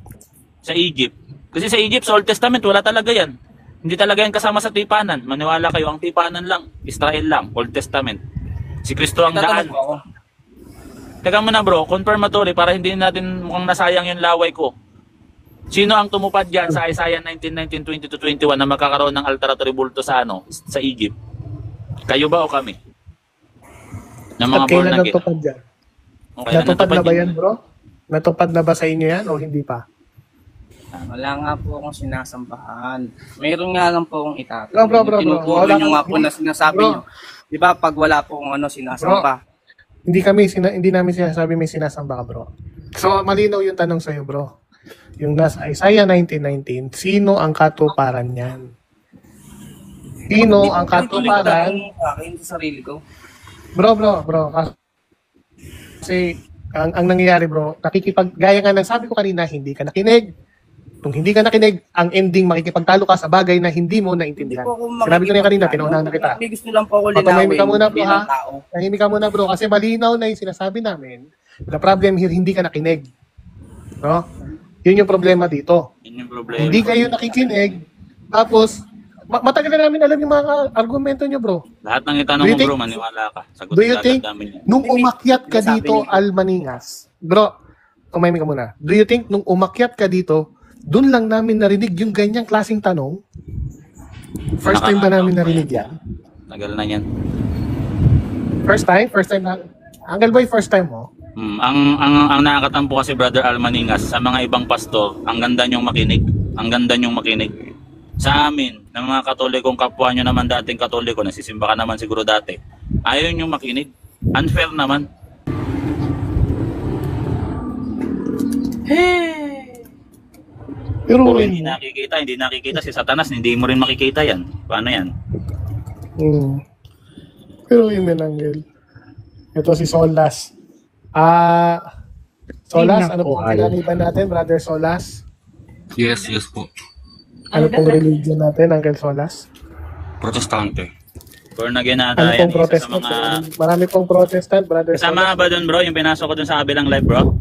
Sa Egypt. Kasi sa Egypt, sa Old Testament, wala talaga yan. Hindi talaga yan kasama sa tipanan. Maniwala kayo, ang tipanan lang, Israel lang, Old Testament. Si Kristo ang daan. Teka muna bro, confirmatory para hindi natin mukhang nasayang yung laway ko. Sino ang tumupad dyan sa Isaiah 19:19, 20-21 na magkakaroon ng altar at rebulto sa sa Egypt? Kayo ba o kami? Ng mga At born kailan again. natupad dyan? Okay, Natupad na ba yan, bro? Natupad na ba sa inyo yan o hindi pa? Wala nga po akong sinasambahan. Mayroon nga lang po akong itatanong. Bro. Tinuturo Wala nyo nga kang- po na sinasabi Bro. nyo. Di ba pag wala po akong sinasamba? Hindi namin sinasabi may sinasamba ka, bro. So, malinaw yung tanong sa'yo, bro. Yung nasa Isaiah 19:19, sino ang katuparan niyan? sino ang Tuloy ko katuparan. lang sa akin, sa sarili ko. Bro. Kasi, ang nangyayari bro, gaya nga ng sabi ko kanina, hindi ka nakinig. Kung hindi ka nakinig, ang ending makikipagtalo ka sa bagay na hindi mo naintindihan. Sinabi ko na yan kanina, pinaunahan na kita. May gusto lang po ako Tumahimik linawin ka muna bro bilang ha. tao. Tahimik ka muna bro, kasi malinaw na yung sinasabi namin. The problem here, hindi ka nakinig. No? Yun yung problema dito. Yun yung problema. Hindi kayo nakikinig, tapos, matagal na namin alam yung mga argumento nyo bro. Lahat ng itanong Do you mo bro, think- maniwala ka. Do you Sagutin think, agad namin yan. nung umakyat ka Sabi dito, niya. Almaningas, bro, tumahimik ka muna. Do you think, nung umakyat ka dito, doon lang namin narinig yung ganyang klaseng tanong? First time ba namin narinig yan? Tagal na yan. First time na. Uncle Boy, first time mo? Ang nakakatampo kasi Brother Almaningas sa mga ibang pastor, ang ganda nyong makinig. Ang ganda nyong makinig. Sa amin, ng mga katolikong kapwa nyo naman dating katoliko, nasisimba ka naman siguro dati, ayaw nyong makinig. Unfair naman. Pero, Puro hindi nakikita si Satanas, hindi mo rin makikita yan. Paano yan? Pero yun din, Angel. Ito si Solas. Solas, ano pong kinaliban natin, Brother Solas? Yes po. Ano pong religion natin, Uncle Solas? Protestante. Born again na Ano yan. pong Isa sa protestant? mga... Marami pong protestant, Brother Kasama Solas. nga ba dun bro, yung pinasok ko dun sa kabilang live bro?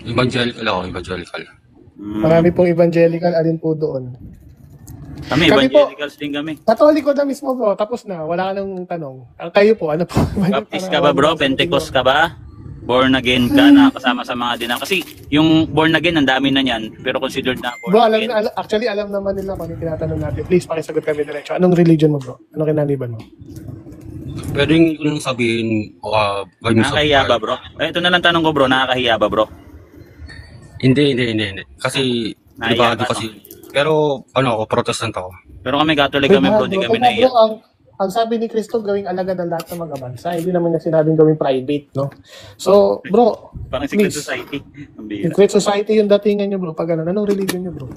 Evangelical ako, evangelical. Marami pong evangelical, alin po doon. Kami Kami po. evangelicals din kami. Katoliko na mismo bro, tapos na, wala ka nang tanong. Ang kayo po, ano po? Baptist ka ba bro? Pentecost ka ba? Born again ka na kasama sa mga dinam. Kasi yung born again, ang dami na niyan. Pero considered na born Bro, again. actually alam naman nila kung ano yung tinatanong natin. Please, pakisagot kami diretso. Anong religion mo bro? Anong kinaliban mo? Pwedeng yung sabihin, Nakakahiya ba bro? Ito na lang tanong ko bro, nakakahiya ba bro? Hindi. Kasi, Nahiya pribado ka, kasi. Pero, ako, protestant ako. Pero kami Catholic kami bro, di kami nahiya. Bro, ang sabi ni Cristo, gawing alagad ng lahat ng mga bansa. Hindi naman niya sinabing gawing private, no? So, bro, Parang secret please. society. Ang bihira. Yung Great Society yung datingan niyo bro. Pag ano, anong religion niyo bro?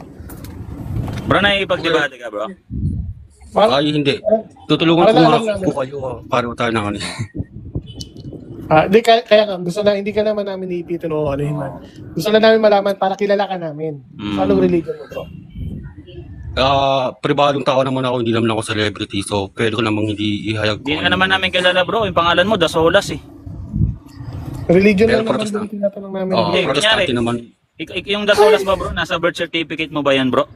Bro, nakikipag-debate ka bro? Ay, hindi. Tutulungan Para ko lang nga alam namin. po kayo para tayo na kanina. Di, kaya nga, gusto na, hindi ka naman namin ipitin o ano yun man. Gusto na namin malaman para kilala ka namin. So, anong religion mo bro? Pribadong tao naman ako, hindi naman ako celebrity. So, pwede ko namang hindi ihayag Hindi ka naman namin kilala bro, yung pangalan mo, Dasolas eh. Religion Pero lang naman Protestant. din tinatanong namin. Oo, Hindi, protestante kunyari. naman. Yung Dasolas ba bro, nasa birth certificate mo ba yan bro?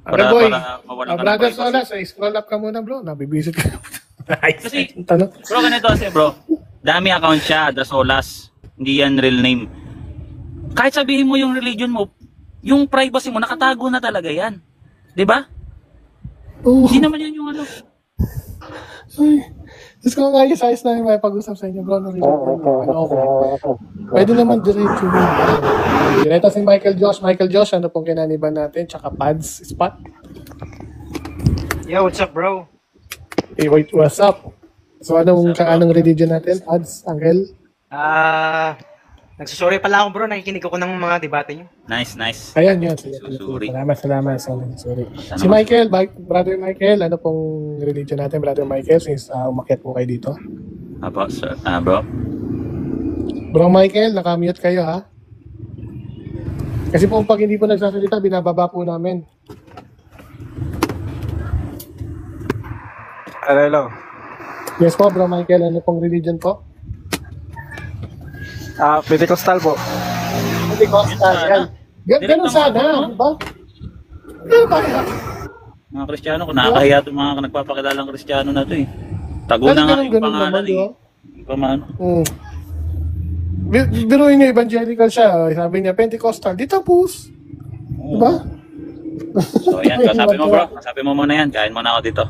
Okay, boy. mawalan ka ng Brother privacy. Solas, scroll up ka muna bro. Nabibisit ka. Kasi, Tanong. bro, ganito kasi bro, dami account siya, Dasolas. Hindi yan real name. Kahit sabihin mo yung religion mo, yung privacy mo, nakatago na talaga yan. 'Di ba? Hindi naman yan yung ano. Diyos ko nga yung size namin may pag-usap sa inyo, bro. Pwede naman diretso mo. Diretso si Michael Josh. Michael Josh, ano pong kinaniban natin? Tsaka Pads Spot. Yo, what's up, bro? Hey, wait, what's up? So, anong religion natin? Pads, Angel? Nagsusorry pala ako, bro. Nakikinig ako ng mga debate nyo. Nice. Ayan yun. Sige, Susuri. Salamat. Sorry. Si Michael, Brother Michael, ano pong religion natin, Brother Michael, since umakyat po kayo dito? Apo, sir. Bro. Bro Michael, nakamute kayo ha? Kasi po pag hindi po nagsasalita, binababa po namin. Hello. Yes po, Bro Michael, ano pong religion po? Pentecostal po. Pentecostal, yan. Ganun sana, di ba? Ganun kaya. Mga Kristiyano, kung nakakahiya itong mga nagpapakilalang Kristiyano na ito eh. Tago na nga yung pangalan di ba? eh. Yung pamano. Biruin niya, evangelical siya. Sabi niya, Pentecostal, di tapos. Di ba? So yan, kasabi mo bro. Kasabi mo muna yan. Kain muna ako dito.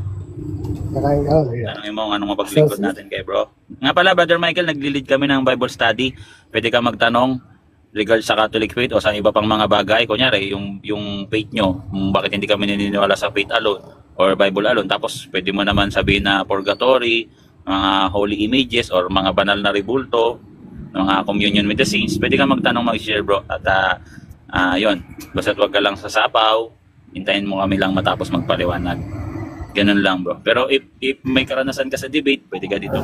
Nakain ka, yeah. Tanongin mo kung anong mapaglingkod natin kay bro. Nga pala, Brother Michael, nagli-lead kami ng Bible study. Pwede ka magtanong regard sa Catholic faith o sa iba pang mga bagay. Kunyari, yung faith nyo, kung bakit hindi kami naniniwala sa faith alone or Bible alone. Tapos, pwede mo naman sabihin na purgatory, mga holy images or mga banal na rebulto, mga communion with the saints. Pwede ka magtanong, mag-share bro. At yun, basta't wag ka lang sasapaw. Hintayin mo kami lang matapos magpaliwanag. Ganun lang bro. Pero if may karanasan ka sa debate, pwede ka dito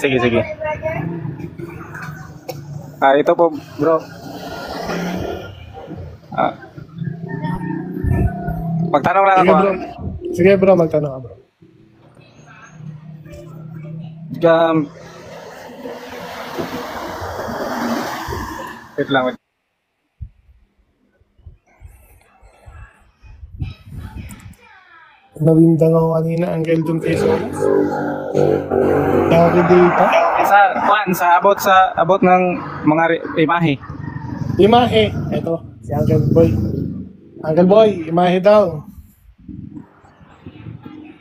Sige. Ito po, bro. Magtanong lang Sige ako. bro. Sige bro, magtanong ka bro. Wait lang. Nawindang ako kanina, Uncle, dun kay Solas. Dami data. About ng mga imahe. Imahe. Ito, si Uncle Boy. Uncle Boy, imahe daw.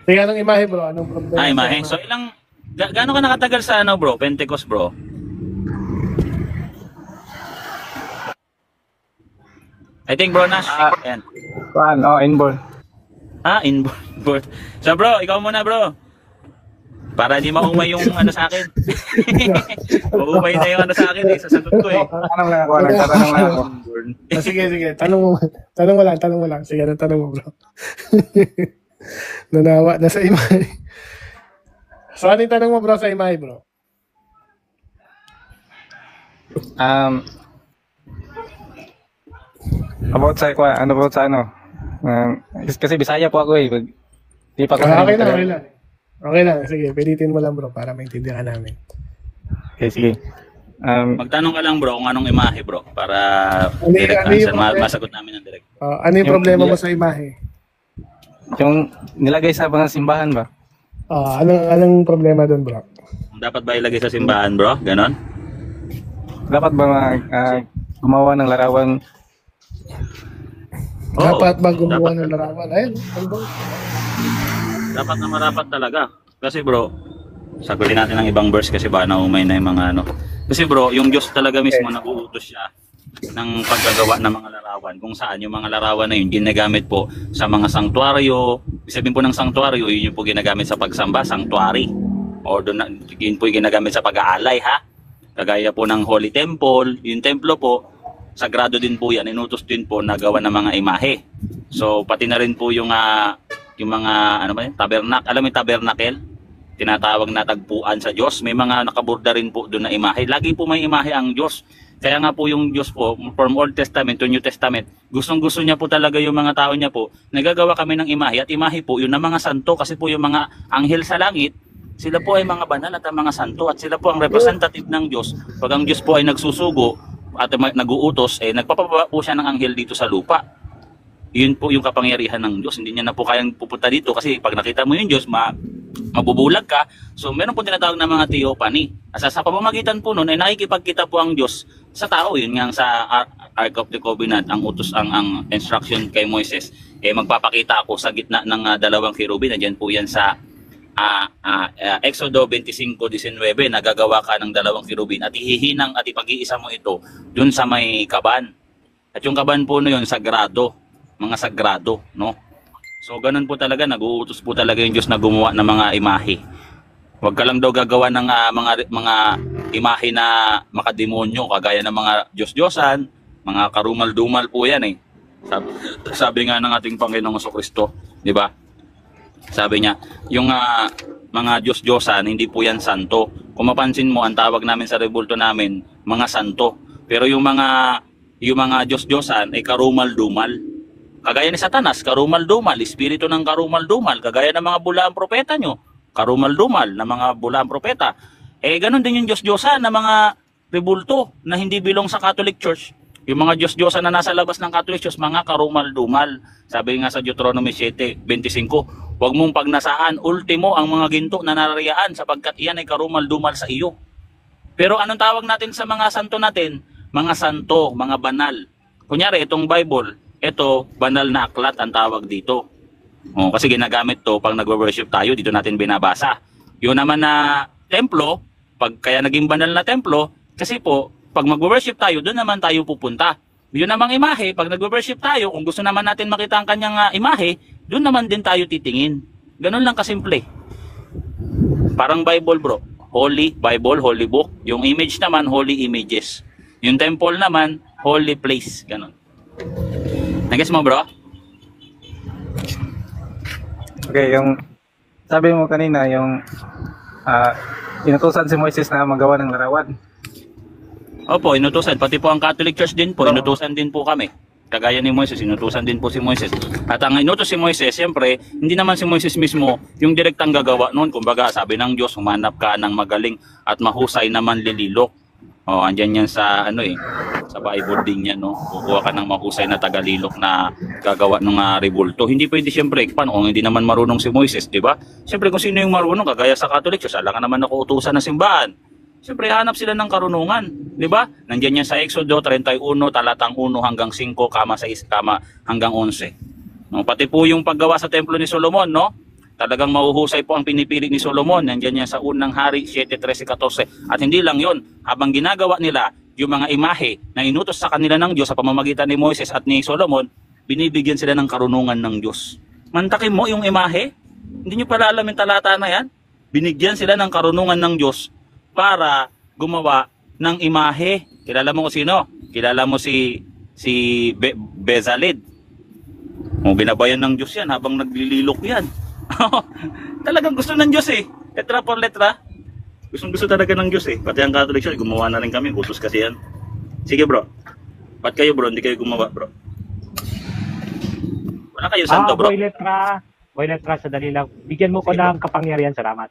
Sige, anong imahe bro? Anong problema? imahe. So gaano ka nakatagal sa bro? Pentecost bro? I think bro Nash. Yan. Inborn. Inboard. So bro, ikaw muna bro. Para di maumay yung sa akin. Maumay na yung sa akin sasagot ko Tanong lang ako. Sige. Tanong mo lang. Sige, tanong mo bro. Nanawa na sa imahe. So, ano yung tanong mo bro sa imahe bro? About sa kasi Bisaya po ako eh. Di pa Okay lang. Sige, pilitin mo lang bro para maintindihan namin. Okay, sige. Magtanong ka lang bro kung anong imahe bro para masagot namin ng direct. Ano yung problema mo sa imahe? Yung nilagay sa mga simbahan ba? Anong problema doon bro? Dapat ba ilagay sa simbahan bro? Ganon? Dapat ba gumawa ng larawan? Dapat ba gumawa ng larawan? Ayun. Dapat na marapat talaga. Kasi bro, sagutin natin ng ibang verse kasi ba naumay na yung mga Kasi bro, yung Diyos talaga mismo nag-uutos siya ng paggagawa ng mga larawan. Kung saan yung mga larawan na yun ginagamit po sa mga sanktuaryo. Sabihin po ng sanktuaryo, yun yung po ginagamit sa pagsamba, sanktuary. O yun po yung ginagamit sa pag-aalay ha. Kagaya po ng Holy Temple, yung templo po, sagrado din po yan, inutos din po na gawa ng mga imahe. So pati na rin po yung mga tabernacle, alam mo yung tabernacle? Tinatawag na tagpuan sa Diyos. May mga nakaborda rin po doon na imahe. Lagi po may imahe ang Diyos. Kaya nga po yung Diyos po, from Old Testament to New Testament, gustong-gusto niya po talaga yung mga tao niya po, nagagawa kami ng imahe. At imahe po, yun ng mga santo, kasi po yung mga anghel sa langit, sila po ay mga banal at ang mga santo. At sila po ang representative ng Diyos. Pag ang Diyos po ay nagsusugo at nag-uutos, nagpapababa po siya ng anghel dito sa lupa. Yun po yung kapangyarihan ng Diyos. Hindi niya na po kayang pupunta dito kasi pag nakita mo yung Diyos, mabubulag ka. So meron po tinatawag na mga theophany. Sa pamamagitan po nun ay nakikipagkita po ang Diyos sa tao. Yun nga sa Ark of the Covenant, ang utos, ang instruction kay Moises, magpapakita ako sa gitna ng dalawang kerubin. Nandiyan po yan sa Exodo 25:19, nagagawa ka ng dalawang kerubin at ihihinang at ipag-iisa mo ito dun sa may kaban. At yung kaban po na yun, sagrado, mga sagrado, no? So ganun po talaga, nag-uutos po talaga yung Diyos na gumawa ng mga imahe. Huwag ka lang daw gagawa ng mga imahe na makademonyo, kagaya ng mga Diyos-Diyosan, mga karumal-dumal po yan eh. Sabi nga ng ating Panginoong Kristo, di ba? Sabi niya, yung mga Diyos-Diyosan, hindi po yan santo. Kung mapansin mo, ang tawag namin sa rebulto namin, mga santo. Pero yung mga Diyos-Diyosan ay karumal-dumal. Kagaya ni Satanas, karumal-dumal, espiritu ng karumal-dumal, kagaya ng mga bulaang propeta nyo, karumal-dumal na mga bulaang propeta. Ganun din yung Diyos-Diyosan na mga rebulto na hindi bilong sa Catholic Church. Yung mga Diyos-Diyosan na nasa labas ng Catholic Church, mga karumal-dumal. Sabi nga sa Deuteronomy 7:25, huwag mong pagnasaan, ultimo ang mga ginto na narariyaan sapagkat iyan ay karumal-dumal sa iyo. Pero anong tawag natin sa mga santo natin? Mga santo, mga banal. Kunyari, itong Bible, ito, banal na aklat ang tawag dito. Kasi ginagamit to pag nagwo-worship tayo, dito natin binabasa. Yun naman na templo, kaya naging banal na templo, kasi po, pag mag-worship tayo, doon naman tayo pupunta. Yun namang imahe, pag nag-worship tayo, kung gusto naman natin makita ang kanyang imahe, doon naman din tayo titingin. Ganun lang kasimple. Parang Bible bro. Holy Bible, Holy Book. Yung image naman, Holy Images. Yung temple naman, Holy Place. Ganun. Nag-guess mo bro? Okay, yung sabi mo kanina, yung inutusan si Moises na magawa ng larawan. Opo, inutusan. Pati po ang Catholic Church din po, inutusan din po kami. Kagaya ni Moises, inutusan din po si Moises. At ang inutos si Moises, siyempre, hindi naman si Moises mismo yung direktang gagawa noon. Kumbaga, sabi ng Diyos, humanap ka ng magaling at mahusay na manlililok. Oh, andyan yan sa sa Bible din yan, no. Kukuha ka ng mahusay na tagalilok na gagawa ng rebulto. Hindi pwede siyempre, paano kung hindi naman marunong si Moises, di ba? Siyempre kung sino yung marunong, kagaya sa Catholic Church, alangan naman ako utusan ng simbahan. Siyempre hanap sila ng karunungan, di ba? Nandiyan yan sa Exodo 31, talatang 1 hanggang 5, kama 6, kama hanggang 11. No, pati po yung paggawa sa templo ni Solomon, no? Talagang mahuhusay po ang pinipili ni Solomon. Nandiyan yan sa unang hari 7:13-14. At hindi lang yon, habang ginagawa nila yung mga imahe na inutos sa kanila ng Diyos sa pamamagitan ni Moises at ni Solomon, binibigyan sila ng karunungan ng Diyos. Mantakin mo yung imahe? Hindi nyo pala alam yung talata na yan? Binigyan sila ng karunungan ng Diyos para gumawa ng imahe. Kilala mo kung sino? Kilala mo si Bezalel. O, binabayan ng Diyos yan habang naglililok yan. Talagang gusto ng Diyos eh. Letra por letra. Gusto talaga ng Diyos eh. Pati ang Catholic Church, gumawa na rin kami. Utos kasi yan. Sige bro. Ba't kayo bro? Hindi kayo gumawa bro. Wala kayo santo bro. Boy letra, sadali lang. Bigyan mo ko ng kapangyarihan, salamat.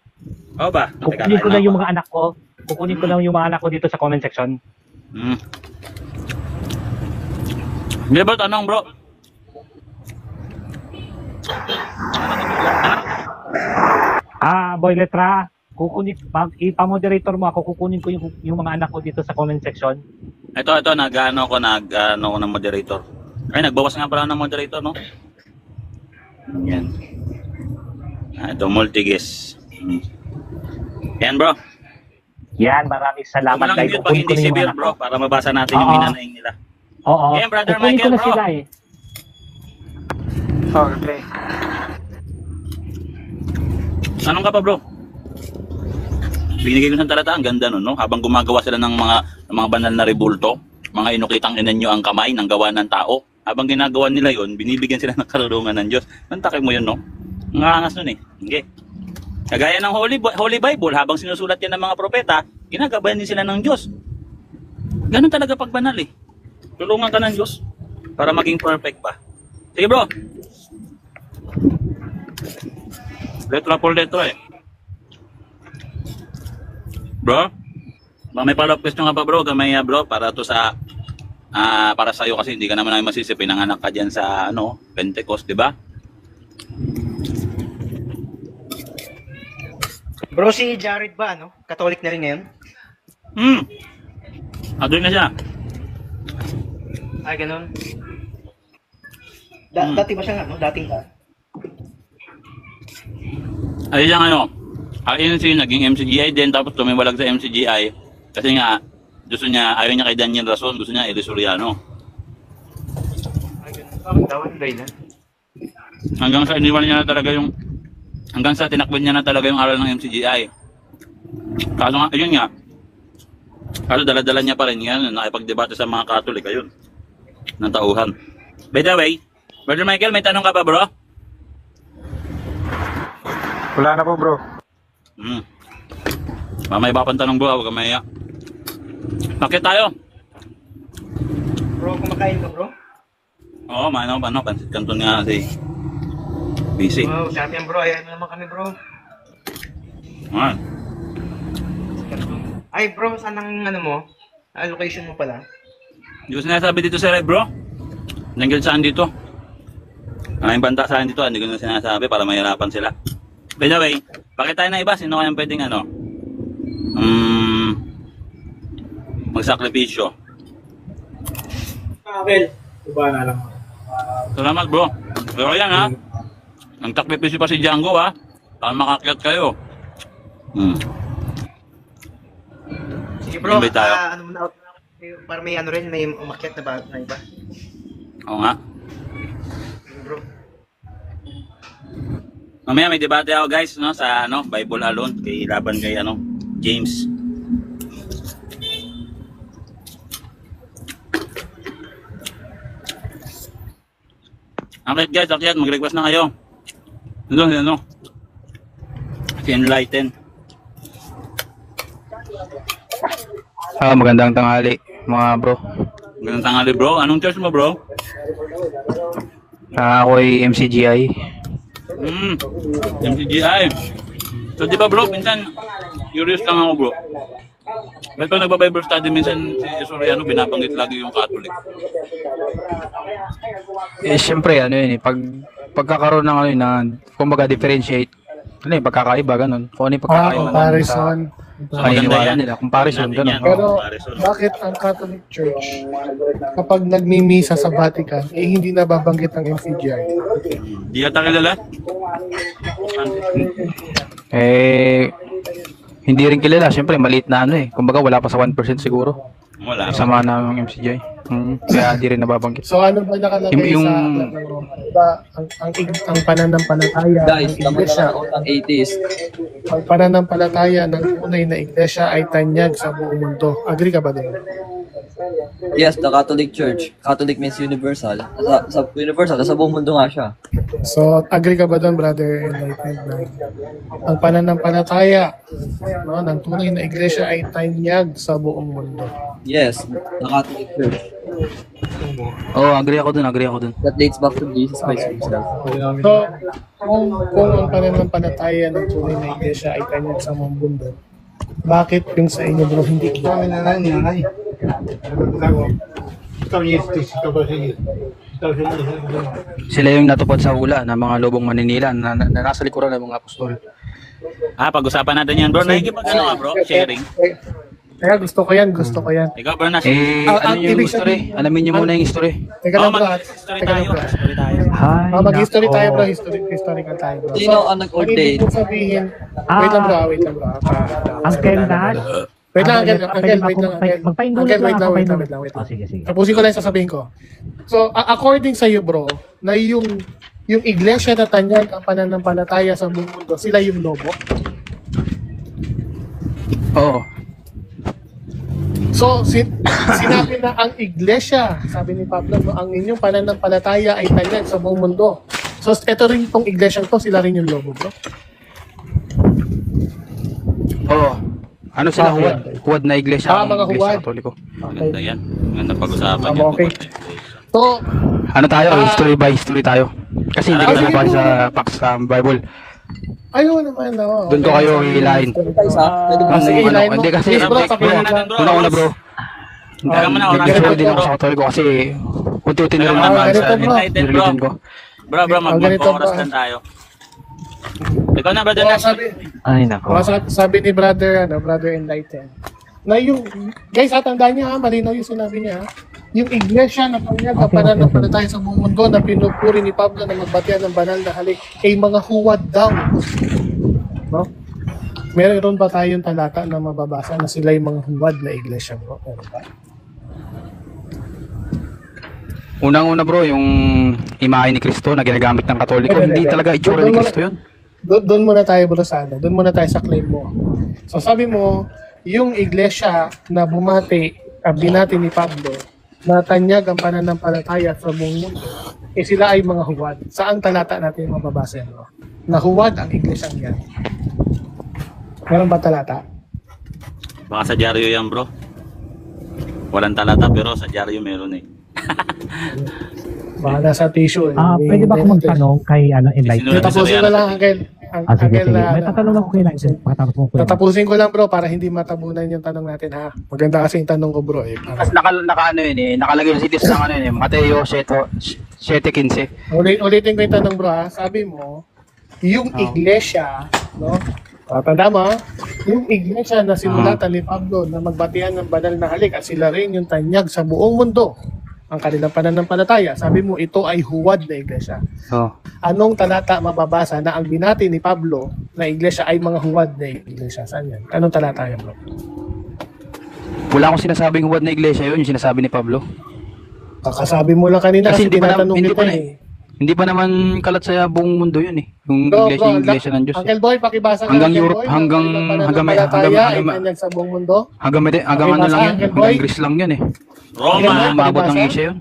Oo ba? Kukunin ko lang yung mga anak ko. Kukunin ko lang yung mga anak ko dito sa comment section. Hindi ba tanong bro? Boy letra, kukunin, pag ipa-moderator mo ako, kukunin ko yung mga anak ko dito sa comment section. Ito, nag-ano ko ng moderator. Ay, nagbawas nga pala ng moderator, no? Yan. Ito, multi-guest. Yan, bro. Yan, maraming salamat. Huwag lang mute pag hindi severe, bro, para mabasa natin yung minanaing nila. Oo. Yan, Brother Kukunin Michael, ko na bro. sila eh. Okay. Anong ka pa, bro? Binigay ko ng talata, ang ganda nun, no? Habang gumagawa sila ng mga banal na rebulto, mga inukitang inanyo ang kamay ng gawa ng tao. Habang ginagawa nila yon, binibigyan sila ng karunungan ng Diyos. Nantakay mo yun, no? Ang angas nun eh. Okay. Kagaya ng Holy Bible, habang sinusulat yan ng mga propeta, ginagabayan din sila ng Diyos. Ganun talaga pag banal eh. Tulungan ka ng Diyos para maging perfect pa. Sige bro. Letra por letra eh. Bro, may follow-up question nga pa bro, kamay bro, para to sa para sa iyo kasi hindi ka naman namin masisi, pinanganak ka diyan sa Pentecost, di ba? Bro, si Jared ba Catholic na rin ngayon? Doon na siya. Ay, ganun. Dati ba siya dating ka? Ay siyang INC, naging MCGI din, tapos tumiwalag sa MCGI kasi nga gusto niya, ayaw niya kay Daniel Rason, gusto niya Eli Soriano. Ay, ganun. Bakit daw? Ano dahilan? Hanggang sa iniwan niya na talaga hanggang sa tinakbin niya na talaga yung aral ng MCGI. Kaso nga, ayun nga, kaso dala-dala niya pa rin yan, nakipagdebate sa mga Catholic, ayun, ng tauhan. By the way, Brother Michael, may tanong ka pa bro? Wala na po bro. Mamay ba pang tanong bro, huwag ka maya. Bakit tayo? Bro, kumakain ka bro? Oo, pansit kanton nga si busy. Wow, sabi yan bro, ayan naman kami bro. Ay bro, saan ang mo? Location mo pala? Hindi ko sinasabi dito sa live bro. Nanggil saan dito? Ang banta saan dito, hindi ko na sinasabi para mahirapan sila. By the way, bakit tayo na iba? Sino kayang pwedeng magsakripisyo? Abel, iba na lang. Salamat bro. Pero yan ha, nagtakripisyo pa si Django ha, para makakyat kayo. Sige bro, tayo. Para may rin, may umakyat na iba. Oo nga. Bro. Mamaya may debate ako guys sa Bible alone kay laban kay James. Okay guys, mag-request na kayo. Ano? Si Enlighten. Magandang tanghali, mga bro. Magandang tanghali, bro. Anong church mo, bro? Ako ay MCGI. MCGI. So, di ba, bro, minsan, curious lang ako, bro. Kahit pag nagba-Bible study, minsan si Soriano, binabanggit lagi yung Catholic. Siyempre, pagkakaroon ng kumbaga differentiate, pagkakaiba, ganun. Kung ano yung pagkakaiba comparison. sa paniniwala nila, comparison, ganun. Pero bakit ang Catholic Church kapag nagmimisa sa Vatican hindi nababanggit ang MCGI? Di ata kilala? Hindi rin kilala, siyempre maliit na kumbaga wala pa sa 1% siguro. Wala. Sama na ng MCGI. Kaya di rin nababanggit. So ano ba nakalagay Yung- sa aklat ng Roma? Diba, ang pananampalataya ng iglesia, ang atheist. ang pananampalataya ng tunay na iglesia ay tanyag sa buong mundo. Agree ka ba doon? Yes, the Catholic Church. Catholic means universal. Sa universal, sa buong mundo nga siya. So, agree ka ba doon, Brother Enlightened, na ang pananampalataya ng tunay na iglesia ay tanyag sa buong mundo? Yes, the Catholic Church. Agree ako dun. That dates back to Jesus Christ himself. So, kung ang pananampalataya ng tunay na iglesia ay tanyag sa buong mundo, bakit yung sa inyo, bro, hindi Sila yung natupad sa hula ng mga lobong Manila na nasa likuran ng mga apostol. Pag-usapan natin yan, bro. Nakikipag-ano ka, bro? Sharing. Kaya gusto ko yan. Ikaw, bro, Ano yung history? Alamin niyo muna yung history. Teka lang, bro. Mag-history tayo. Mag-history tayo, bro. Historical tayo, bro. Sino ang nag-ordain? Ibig sabihin, wait lang, bro. Uncle Nash. Wait lang, Uncle. Magpaindulit lang ako. Wait lang. Sige. Tapusin ko lang yung sasabihin ko. So, according sa iyo, bro, na yung iglesia na tanyag ang pananampalataya sa buong mundo, sila yung lobo? Oo. So, sinabi na ang iglesia, sabi ni Pablo, ang inyong pananampalataya ay tanyag sa buong mundo. So, ito rin tong iglesia to, sila rin yung lobo, bro? Oo. Ano sila huwad na iglesia? Mga huwad. Katoliko. Maganda yan. Maganda pag-usapan yan. Okay. So, ano tayo? History by history tayo. Kasi hindi ko nabasa sa Pax sa Bible. ayaw naman. Doon ko kayo hilahin. Sige, hilahin mo. Hindi kasi, una bro. Nag-sorry din ako sa Katoliko kasi unti-unti na rin naman sa religion ko. Bro, mag-oras lang tayo. Ikaw na, brother Nash. Ay, nako. Sabi ni Brother Enlighten, na yung, guys, tandaan niya, malinaw yung sinabi niya, yung iglesia na tanyag ang pananampalataya sa buong mundo na pinupuri ni Pablo na magbatian ng banal na halik ay mga huwad daw. No? Meron ba tayong talata na mababasa na sila yung mga huwad na iglesia, bro? Unang-una bro, yung imahe ni Kristo na ginagamit ng Katoliko, hindi talaga itsura ni Kristo yun. Doon muna tayo, bro, sa ano. Doon muna tayo sa claim mo. So sabi mo, yung iglesia na binati ni Pablo, na tanyag ang pananampalataya sa buong mundo, sila ay mga huwad. Saan talata natin mababasa yan, bro? Na huwad ang iglesia yan. Meron ba talata? Baka sa dyaryo yan, bro. Walang talata pero sa dyaryo meron eh. Baka nasa tissue. Pwede ba akong magtanong kay Enlightened? Tapusin ko lang, Uncle. Sige. May tatanong ako kay Enlightened. Tatapusin ko lang, bro, para hindi matabunan yung tanong natin, ha? Maganda kasi yung tanong ko, bro. Kasi nakalagay sa sitis ng Mateo 7:15. Ulitin ko yung tanong, bro, ha? Sabi mo, yung iglesia, no? Tanda mo, yung iglesia na simulatan ni Pablo na magbatian ng banal na halik at sila rin yung tanyag sa buong mundo ang kanilang pananampalataya. Sabi mo, ito ay huwad na iglesia. Anong talata mababasa na ang binati ni Pablo na iglesia ay mga huwad na iglesia? Saan yan? Anong talata yan, bro? Wala akong sinasabing huwad na iglesia yun, yung sinasabi ni Pablo. Kakasabi mo lang kanina kasi tinatanong kita eh. Hindi pa naman kalat sa buong mundo yun eh. Yung iglesia ng Diyos. Uncle Boy, pakibasa ka. Hanggang Europe, hanggang sa buong mundo. Hanggang ano lang yan, hanggang Greece lang yan eh. Roma, maabot ng Asia yun.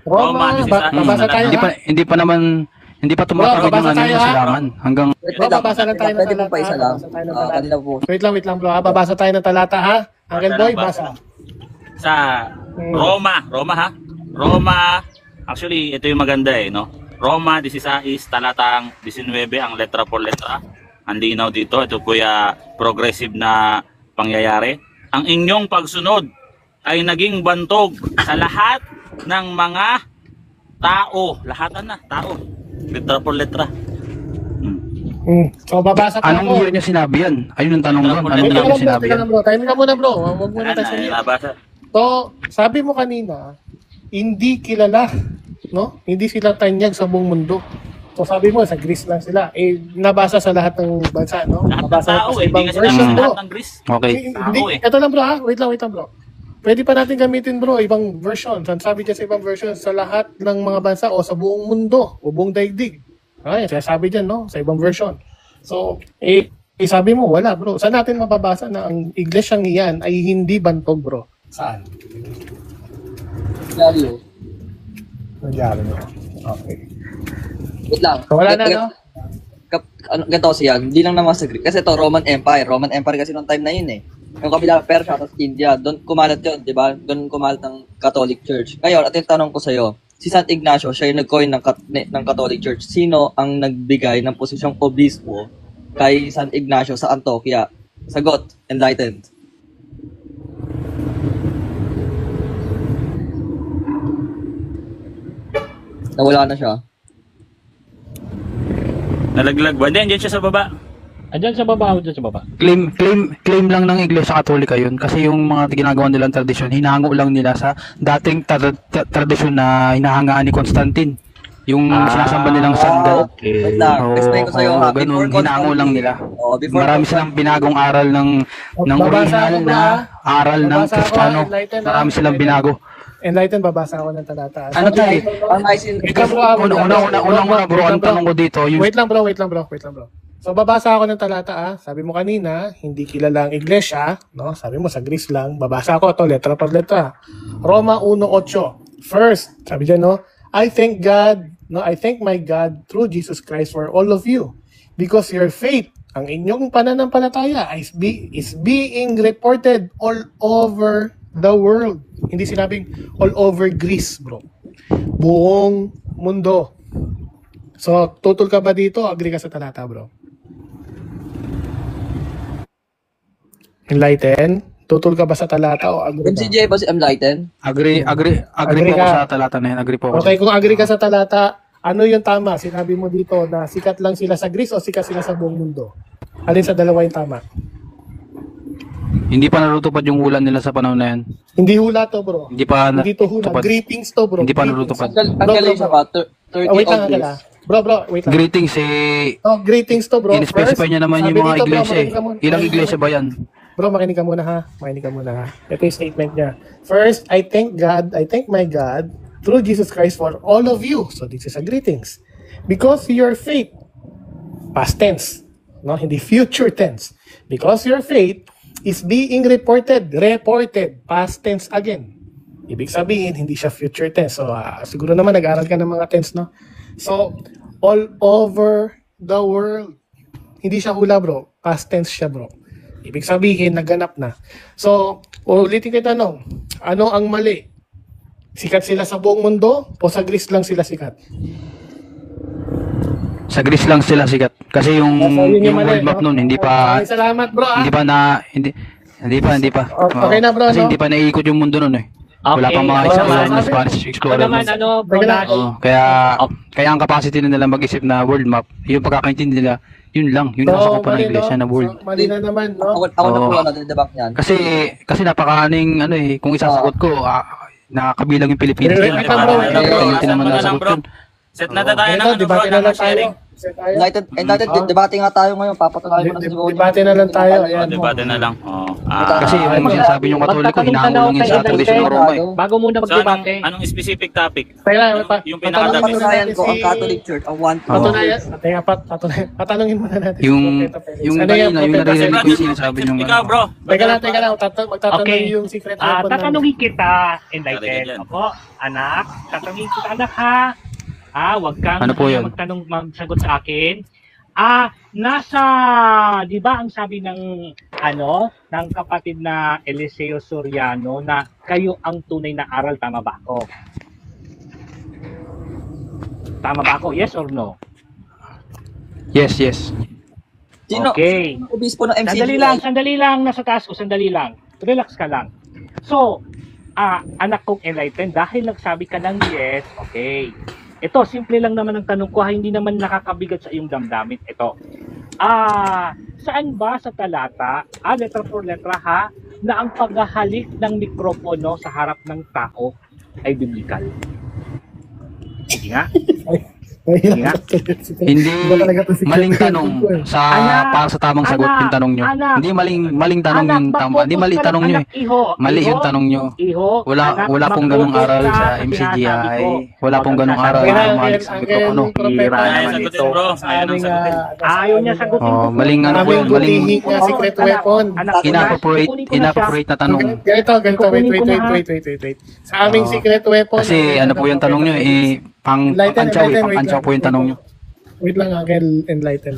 Roma, babasa tayo. Hindi pa Hindi pa tumatawid yung babasa ano tayo, yung ha? silangan. Hanggang Bro, babasa lang tayo ng Pwede mo talata. pa isa lang. Babasa tayo ng talata. Kanina po. Wait lang bro. Babasa tayo ng talata ha. Uncle Boy, basa. Sa Roma ha. Roma, actually ito yung maganda no. Roma 16 talatang 19 ang letra por letra. Ang linaw dito, ito kuya progressive na pangyayari. Ang inyong pagsunod ay naging bantog sa lahat ng mga tao. Lahatan na, tao. Letra por letra. So babasa pa anong year ako. niya sinabi yan? Ayun ang tanong doon. Anong Teka year lang niya bro, sinabi teka yan? lang bro. Timing ka muna bro. Huwag muna tayo sa Nabasa. So, sabi mo kanina, hindi kilala, no? Hindi sila tanyag sa buong mundo. So sabi mo, sa Greece lang sila. Eh, nabasa sa lahat ng bansa, no? Lahat ng Nabasa tao sa eh, ibang hindi kasi version, bro. lahat ng Greece. Okay. Hindi, Tao eh. ito lang bro ha, wait lang bro. Pwede pa natin gamitin bro, ibang version. Sabi dyan sa ibang version, sa lahat ng mga bansa o sa buong mundo o buong daigdig. Ay, sabi dyan, no? Sa ibang version. So, sabi mo, wala bro. Saan natin mababasa na ang iglesyang iyan ay hindi bantog bro? Saan? Lalo. Nagyari mo. Okay. Wait lang. So, wala na, no? Ganito kasi yan, hindi lang naman sa Greek. Kasi ito, Roman Empire. Roman Empire kasi noong time na yun eh. Yung kabila, Persia, tapos India. Doon kumalat yun, di ba? Doon kumalat ang Catholic Church. Ngayon, at yung tanong ko sa'yo, si San Ignacio, siya yung nag-coin ng Catholic Church. Sino ang nagbigay ng posisyong obispo kay San Ignacio sa Antioquia? Sagot, enlightened. Nawala na siya. Nalaglag ba? Hindi, andyan siya sa baba. Andyan sa baba, andyan sa baba. Claim lang ng Iglesia Katolika yun kasi yung mga ginagawa nilang tradisyon, hinahango lang nila sa dating tradisyon na hinahangaan ni Constantine. Yung sinasamba nilang Sanggal. Wait lang, explain ko sa'yo ha. Ganun, Before hinahango lang nila. before Marami silang binagong aral ng original na aral ng Kristiyano. Marami silang binago. Enlighten, babasa ako ng talata. Ano tayo? Unang-una bro, ang tanong ko dito. Wait lang bro. So babasa ako ng talata Sabi mo kanina, hindi kilala ang iglesia, no? Sabi mo sa Greece lang. Babasa ako to letra por letra. Roma 1:8. First, sabi diyan no, I thank my God through Jesus Christ for all of you because your faith, ang inyong pananampalataya is being reported all over the world. Hindi sinabing all over Greece, bro. Buong mundo. So, tutol ka ba dito? Agree ka sa talata, bro? Enlighten? Tutol ka ba sa talata o agree ka? MCJ ba si enlighten? Agree po ako sa talata na yan. Agree po ako. Okay, kung agree ka sa talata, ano yung tama? Sinabi mo dito na sikat lang sila sa Greece o sikat sila sa buong mundo? Alin sa dalawa yung tama? Hindi pa narutupad yung hula nila sa panahon na yan. Hindi hula to, bro. Hindi pa Hindi to hula. natupad. Greetings to, bro. Hindi pa Greetings. narutupad. Ang galing siya ba? 30 Wait lang, of Angela. Bro, wait lang. Greetings greetings to, bro. in-specify niya naman sabi yung mga dito, bro, iglesia makinig ka muna. Ilang iglesia ba yan? Bro, makinig ka muna ha. Ito yung statement niya. First, I thank my God through Jesus Christ for all of you. So this is a greetings. Because your faith, past tense, no, hindi future tense. Because your faith is being reported, past tense again. Ibig sabihin, hindi siya future tense. So, siguro naman nag-aral ka ng mga tense, no? So, all over the world. Hindi siya hula, bro. Past tense siya, bro. Ibig sabihin, naganap na. So, ulitin ko yung tanong. Ano ang mali? Sikat sila sa buong mundo o sa Greece lang sila sikat? Sa Greece lang sila sikat. Kasi yung yun world map nun, hindi pa... Salamat, bro. Hindi pa. Okay na, bro. Kasi hindi pa naiikot yung mundo nun eh. Wala pang mga Spanish explorer. Kaya ang capacity na nila mag-isip na world map, yung pagkakaintindi nila, yun lang. Yun ang sakupan ng iglesia na world. Mali na naman, no? Ako na po na-debunk niyan. Kasi napakaning kung isasagot ko, nakakabilang yung Pilipinas. Hindi naman nasagot yun. Set na tayo ng debate na lang tayo. Enlightened, debate nga tayo ngayon. Papatunayan mo na siguro. Debate na lang tayo. Debate na lang. Kasi yung sinasabi yung Katoliko, hinahango lang yun sa tradisyon ng Roma. Bago muna mag-debate. Anong specific topic? Yung Yung pinakadami. patunayan ko, ang Catholic Church, ang one Patanungin muna natin. Yung kanina, yung naririnig ko yung sinasabi yung... Ikaw, bro. Teka lang. Magtatanong yung secret weapon. Tatanungin kita, enlighten. Opo, anak. Tatanungin kita, anak, ha? Wag kang Ano po yun? magsagot sa akin. Nasa, di ba ang sabi ng ng kapatid na Eliseo Soriano na kayo ang tunay na aral, tama ba ako? Tama ba ako? Yes or no? Yes, yes. Okay. Obispo ng MCGI. Sandali lang, nasa taas ko, sandali lang. Relax ka lang. So, anak kong enlightened, dahil nagsabi ka ng yes, okay. Ito, simple lang naman ang tanong ko, hindi naman nakakabigat sa iyong damdamin. Ito, saan ba sa talata, letra for letra ha, na ang paghahalik ng mikropono sa harap ng tao ay biblical? Sige nga. Hindi maling tanong sa para sa tamang sagot yung tanong nyo. Hindi maling tanong yung tama. Hindi mali tanong nyo. Mali yung tanong nyo. Wala pong ganung aral sa MCGI. Wala pong ganung aral na mahalik sa mikropono. Ayaw niya sagutin. Maling ano po yun. Maling secret weapon. inappropriate na tanong. Ganito. Wait. Sa aming secret weapon. Kasi ano po yung tanong nyo pang-antsaw po yung tanong nyo. Wait lang, Uncle, enlighten.